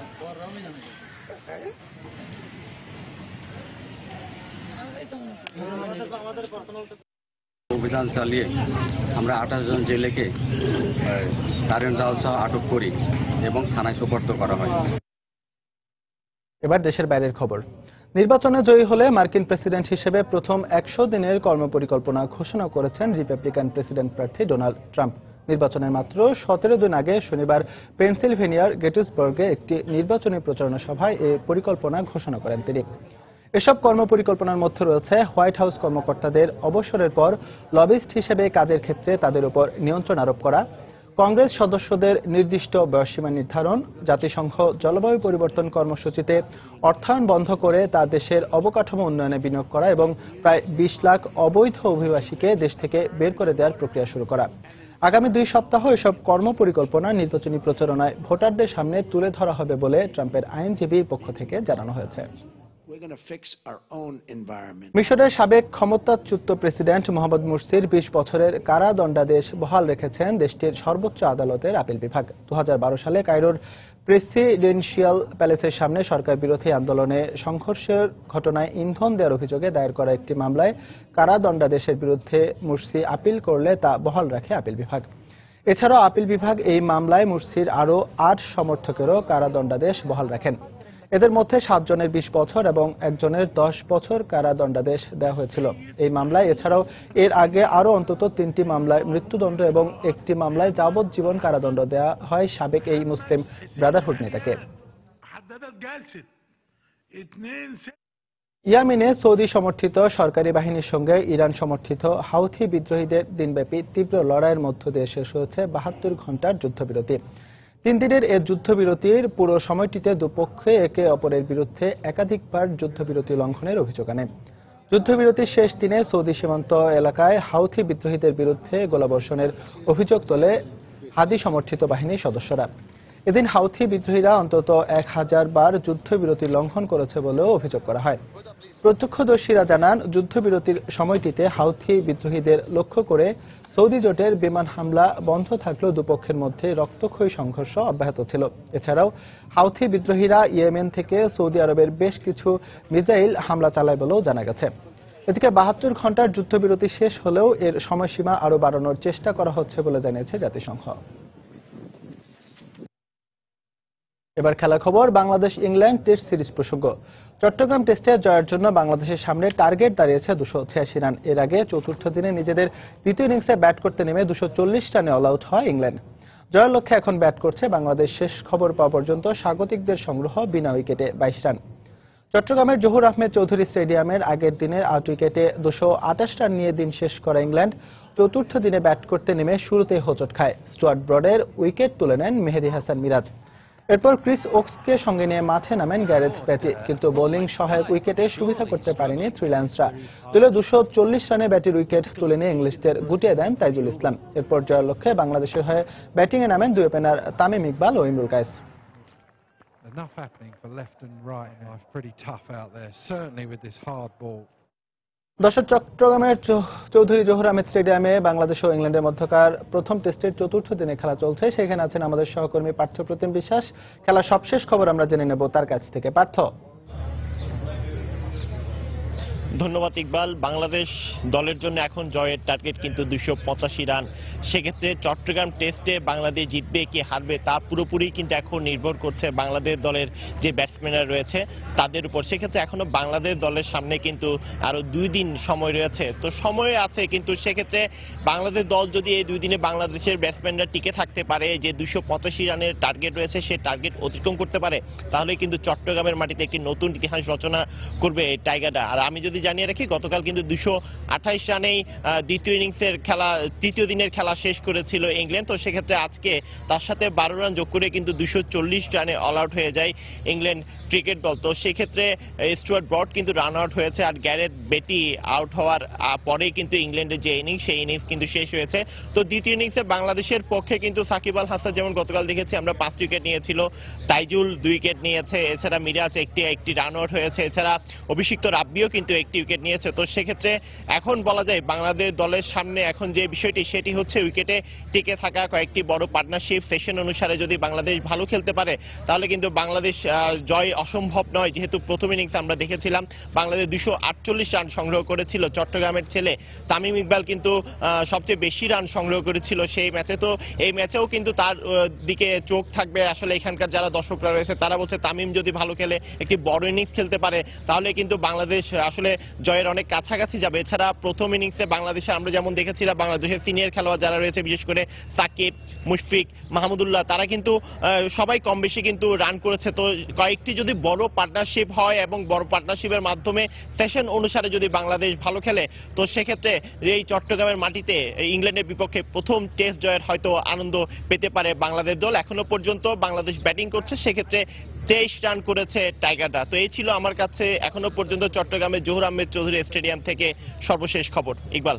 অভিযান চালিয়ে আমরা 28 জন জেলেকে কারেন্ট জাল সহ আটক করি এবং থানায় সোপর্দ করা হয়। এবার দেশের বাইরের খবর। নির্বাচনে জয়ী হলে মার্কিন প্রেসিডেন্ট হিসেবে প্রথম 100 দিনের কর্মপরিকল্পনা ঘোষণা করেছেন রিপাবলিকান প্রেসিডেন্ট প্রার্থী ডোনাল্ড ট্রাম্প। নির্বাচনের মাত্র 17 দিন আগে শনিবার পেনসিলভেনিয়ার গেটিসবার্গে একটি নির্বাচনী প্রচারণা সভায় এই পরিকল্পনা ঘোষণা করেন তিনি। এসব কর্মপরিকল্পনার মধ্যে রয়েছে হোয়াইট হাউস কর্মকর্তাদের অবসরের পর লবিস্ট হিসেবে কাজের ক্ষেত্রে তাদের উপর নিয়ন্ত্রণ আরোপ করা, কংগ্রেস সদস্যদের নির্দিষ্ট বয়সসীমা নির্ধারণ, জাতিসংঘ জলবায়ু পরিবর্তন কর্মসূচিতে অর্থায়ন বন্ধ করে তা দেশের অবকাঠামো উন্নয়নে বিনিয়োগ করা এবং প্রায় 20 লাখ অবৈধ অভিবাসীকে দেশ থেকে বের করে দেওয়ার প্রক্রিয়া শুরু করা। আগামী 2 সপ্তাহ এসব কর্মপরিকল্পনা নির্বাচনী প্রচারণায় ভোটারদের সামনে তুলে ধরা হবে বলে ট্রাম্পের আইনজীবীর পক্ষ থেকে জানানো হয়েছে। মিশরের সাবেক ক্ষমতাচ্যুত প্রেসিডেন্ট মোহাম্মদ মুরসির 20 বছরের কারাদণ্ডাদেশ বহাল রেখেছেন দেশটির সর্বোচ্চ আদালতের আপিল বিভাগ। 2012 সালে কায়রোর প্রেসিডেন্সিয়াল প্যালেসের সামনে সরকার বিরোধী আন্দোলনে সংঘর্ষের ঘটনায় ইন্ধন দেওয়ার অভিযোগে দায়ের করা একটি মামলায় কারাদণ্ডাদেশের বিরুদ্ধে মুরসি আপিল করলে তা বহাল রাখে আপিল বিভাগ। এছাড়াও আপিল বিভাগ এই মামলায় মুরসির আরও 8 সমর্থকেরও কারাদণ্ডাদেশ বহাল রাখেন। এদের মধ্যে 7 জনের 20 বছর এবং একজনের 10 বছর কারাদণ্ডাদেশ দেওয়া হয়েছিল। এই মামলায় এছাড়াও এর আগে আরও অন্তত 3টি মামলায় মৃত্যুদণ্ড এবং একটি মামলায় যাবজ্জীবন কারাদণ্ড দেওয়া হয় সাবেক এই মুসলিম ব্রাদারহুড নেতাকে। ইয়েমেনে সৌদি সমর্থিত সরকারি বাহিনীর সঙ্গে ইরান সমর্থিত হাউথি বিদ্রোহীদের দিনব্যাপী তীব্র লড়াইয়ের মধ্য দিয়ে শেষ হয়েছে 72 ঘণ্টার যুদ্ধবিরতি। 3 দিনের এ যুদ্ধবিরতির পুরো সময়টিতে দুপক্ষে একে অপরের বিরুদ্ধে একাধিকবার যুদ্ধবিরতি লঙ্ঘনের অভিযোগ আনে। যুদ্ধবিরতির শেষ দিনে সৌদি সীমান্ত এলাকায় হাউথি বিদ্রোহীদের বিরুদ্ধে গোলাবর্ষণের অভিযোগ তোলে হাদি সমর্থিত বাহিনীর সদস্যরা। এদিন হাউথি বিদ্রোহীরা অন্তত 1000 বার যুদ্ধবিরতি লঙ্ঘন করেছে বলেও অভিযোগ করা হয়। প্রত্যক্ষদর্শীরা জানান, যুদ্ধবিরতির সময়টিতে হাউথি বিদ্রোহীদের লক্ষ্য করে সৌদি জোটের বিমান হামলা বন্ধ থাকলেও দুপক্ষের মধ্যে রক্তক্ষয়ী সংঘর্ষ অব্যাহত ছিল। এছাড়াও হাউথি বিদ্রোহীরা ইয়েমেন থেকে সৌদি আরবের বেশ কিছু মিসাইল হামলা চালায় বলেও জানা গেছে। এদিকে 72 ঘণ্টার যুদ্ধবিরতি শেষ হলেও এর সময়সীমা আরও বাড়ানোর চেষ্টা করা হচ্ছে বলে জানিয়েছে জাতিসংঘ। এবার খেলা খবর, বাংলাদেশ ইংল্যান্ড টেস্ট সিরিজ প্রসঙ্গ। চট্টগ্রাম টেস্টে জয়ের জন্য বাংলাদেশের সামনে টার্গেট দাঁড়িয়েছে 286 রান। এর আগে চতুর্থ দিনে নিজেদের দ্বিতীয় ইনিংসে ব্যাট করতে নেমে 240 রানে অল আউট হয় ইংল্যান্ড। জয়ের লক্ষ্যে এখন ব্যাট করছে বাংলাদেশ। শেষ খবর পাওয়া পর্যন্ত স্বাগতিকদের সংগ্রহ বিনা উইকেটে 22 রান। চট্টগ্রামের জহুর আহমেদ চৌধুরী স্টেডিয়ামের আগের দিনের 8 উইকেটে 228 রান নিয়ে দিন শেষ করা ইংল্যান্ড চতুর্থ দিনে ব্যাট করতে নেমে শুরুতেই হোঁচট খায়। স্টুয়ার্ট ব্রডের উইকেট তুলে নেন মেহেদী হাসান মিরাজ। এরপর ক্রিস ওকসকে সঙ্গে নিয়ে মাঠে নামেন গ্যারেথ ব্যাটে, কিন্তু বোলিং সহায়ক উইকেটে সুবিধা করতে পারেনি থ্রিল্যান্ডসরা। দলে 240 রানে ব্যাটের উইকেট তুলে নিয়ে ইংলিশদের গুটিয়ে দেন তাইজুল ইসলাম। এরপর জয়ের লক্ষ্যে বাংলাদেশের হয়ে ব্যাটিংয়ে নামেন দুই ওপেনার তামিম ইকবাল ও Imrul Kayes. Enough happening for left and right in life. Pretty tough out there, certainly with this hard ball. দর্শক, চট্টগ্রামের চৌধুরী জহুর আহমেদ স্টেডিয়ামে বাংলাদেশ ও ইংল্যান্ডের মধ্যকার প্রথম টেস্টের চতুর্থ দিনে খেলা চলছে। সেখানে আছেন আমাদের সহকর্মী পার্থ প্রতিম বিশ্বাস। খেলার সবশেষ খবর আমরা জেনে নেব তার কাছ থেকে। পার্থ। ধন্যবাদ ইকবাল। বাংলাদেশ দলের জন্য এখন জয়ের টার্গেট কিন্তু 285 রান। সেক্ষেত্রে চট্টগ্রাম টেস্টে বাংলাদেশ জিতবে কি হারবে তা পুরোপুরি কিন্তু এখন নির্ভর করছে বাংলাদেশ দলের যে ব্যাটসম্যানরা রয়েছে তাদের উপর। সেক্ষেত্রে এখনো বাংলাদেশ দলের সামনে কিন্তু আরো 2 দিন সময় রয়েছে, তো সময় আছে। কিন্তু সেক্ষেত্রে বাংলাদেশ দল যদি এই 2 দিনে বাংলাদেশের ব্যাটসম্যানরা টিকে থাকতে পারে, যে 285 রানের টার্গেট রয়েছে সেই টার্গেট অতিক্রম করতে পারে, তাহলে কিন্তু চট্টগ্রামের মাটিতে একটি নতুন ইতিহাস রচনা করবে এই টাইগাররা। আর আমি যদি জানিয়ে রাখি, গতকাল কিন্তু 228 রানেই তৃতীয় দিনের খেলা শেষ করেছিল ইংল্যান্ড। তো সেক্ষেত্রে আজকে তার সাথে 12 রান যোগ করে কিন্তু 240 রানে অল আউট হয়ে যায় ইংল্যান্ড ক্রিকেট দল। তো সেক্ষেত্রে স্টুয়ার্ট ব্রড কিন্তু রান আউট হয়েছে, আর গ্যারেথ বেটি আউট হওয়ার পরেই কিন্তু ইংল্যান্ডের যে ইনিংস সেই ইনিংস কিন্তু শেষ হয়েছে। তো দ্বিতীয় ইনিংসে বাংলাদেশের পক্ষে কিন্তু সাকিব আল হাসান যেমন গতকাল দেখেছি আমরা 5 উইকেট নিয়েছিল, তাইজুল 2 উইকেট নিয়েছে, এছাড়া মিরাজ একটি রান আউট হয়েছে, এছাড়া অভিষিক্ত রাব্বিও কিন্তু 1 উইকেট নিয়েছে। তো সেক্ষেত্রে এখন বলা যায় বাংলাদেশ দলের সামনে এখন যে বিষয়টি সেটি হচ্ছে উইকেটে টিকে থাকা। কয়েকটি বড় পার্টনারশিপ সেশন অনুসারে যদি বাংলাদেশ ভালো খেলতে পারে তাহলে কিন্তু বাংলাদেশ জয় অসম্ভব নয়। যেহেতু প্রথম ইনিংসে আমরা দেখেছিলাম বাংলাদেশ 248 রান সংগ্রহ করেছিল, চট্টগ্রামের ছেলে তামিম ইকবাল কিন্তু সবচেয়ে বেশি রান সংগ্রহ করেছিল সেই ম্যাচে। তো এই ম্যাচেও কিন্তু তার দিকে চোখ থাকবে। আসলে এখানকার যারা দর্শকরা রয়েছে তারা বলছে তামিম যদি ভালো খেলে, একটি বড় ইনিংস খেলতে পারে, তাহলে কিন্তু বাংলাদেশ আসলে জয়ের অনেক কাছাকাছি যাবে। এছাড়া প্রথম ইনিংসে বাংলাদেশে আমরা যেমন দেখেছিলাম বাংলাদেশের সিনিয়র খেলোয়াড় যারা রয়েছে, বিশেষ করে সাকিব, মুশফিক, মাহমুদুল্লাহ, তারা কিন্তু সবাই কম বেশি কিন্তু রান করেছে। তো কয়েকটি যদি বড় পার্টনারশিপ হয় এবং বড় পার্টনারশিপের মাধ্যমে সেশন অনুসারে যদি বাংলাদেশ ভালো খেলে, তো সেক্ষেত্রে এই চট্টগ্রামের মাটিতে ইংল্যান্ডের বিপক্ষে প্রথম টেস্ট জয়ের হয়তো আনন্দ পেতে পারে বাংলাদেশ দল। এখনো পর্যন্ত বাংলাদেশ ব্যাটিং করছে, সেক্ষেত্রে 23 রান করেছে টাইগাররা। তো এই ছিল আমার কাছে এখনো পর্যন্ত চট্টগ্রামের জহুর আহমেদ চৌধুরী স্টেডিয়াম থেকে সর্বশেষ খবর। ইকবাল।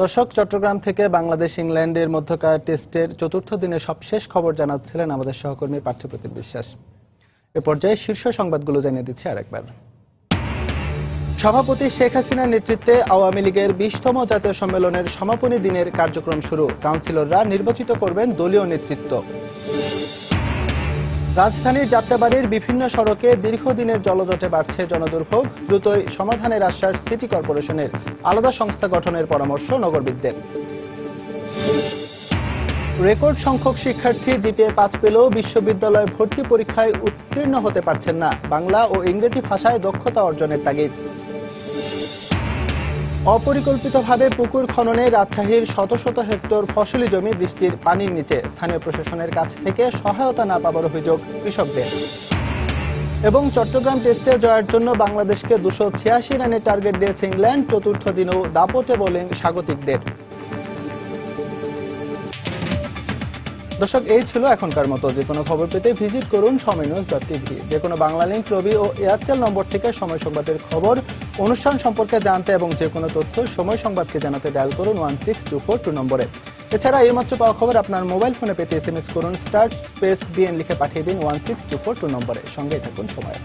দর্শক, চট্টগ্রাম থেকে বাংলাদেশ ইংল্যান্ডের মধ্যকার টেস্টের চতুর্থ দিনের সবশেষ খবর জানাচ্ছিলেন আমাদের সহকর্মী পার্থ প্রতিম বিশ্বাস। এ পর্যায়ে শীর্ষ সংবাদগুলো জানিয়ে দিচ্ছি আরেকবার। সভাপতি শেখ হাসিনার নেতৃত্বে আওয়ামী লীগের 20তম জাতীয় সম্মেলনের সমাপনী দিনের কার্যক্রম শুরু। কাউন্সিলররা নির্বাচিত করবেন দলীয় নেতৃত্ব। রাজধানীর যাত্রাবাড়ির বিভিন্ন সড়কে দীর্ঘদিনের জলজটে বাড়ছে জনদুর্ভোগ। দ্রুতই সমাধানের আশ্বাস সিটি কর্পোরেশনের। আলাদা সংস্থা গঠনের পরামর্শ নগরবিদদের। রেকর্ড সংখ্যক শিক্ষার্থী জিপিএ 5 পেলেও বিশ্ববিদ্যালয় ভর্তি পরীক্ষায় উত্তীর্ণ হতে পারছেন না। বাংলা ও ইংরেজি ভাষায় দক্ষতা অর্জনের তাগিদ। অপরিকল্পিতভাবে পুকুর খননে রাজশাহীর শত শত হেক্টর ফসলি জমি বৃষ্টির পানির নিচে। স্থানীয় প্রশাসনের কাছ থেকে সহায়তা না পাওয়ার অভিযোগ কৃষকদের। এবং চট্টগ্রাম টেস্টে জয়ের জন্য বাংলাদেশকে 286 রানের টার্গেট দিয়েছে ইংল্যান্ড। চতুর্থ দিনেও দাপটে বোলিং স্বাগতিকদের। দর্শক, এই ছিল এখনকার মতো। যে কোনো খবর পেতে ভিজিট করুন সময়নিউজ.tv। যে কোনো বাংলা লিংক, রবি ও এয়ারটেল নম্বর থেকে সময় সংবাদের খবর, অনুষ্ঠান সম্পর্কে জানতে এবং যে কোনো তথ্য সময় সংবাদকে জানাতে ডায়াল করুন 16242 নম্বরে। এছাড়া এইমাত্র পাওয়া খবর আপনার মোবাইল ফোনে পেতে SMS করুন *BN লিখে পাঠিয়ে দিন 16242 নম্বরে। সঙ্গে থাকুন সময়।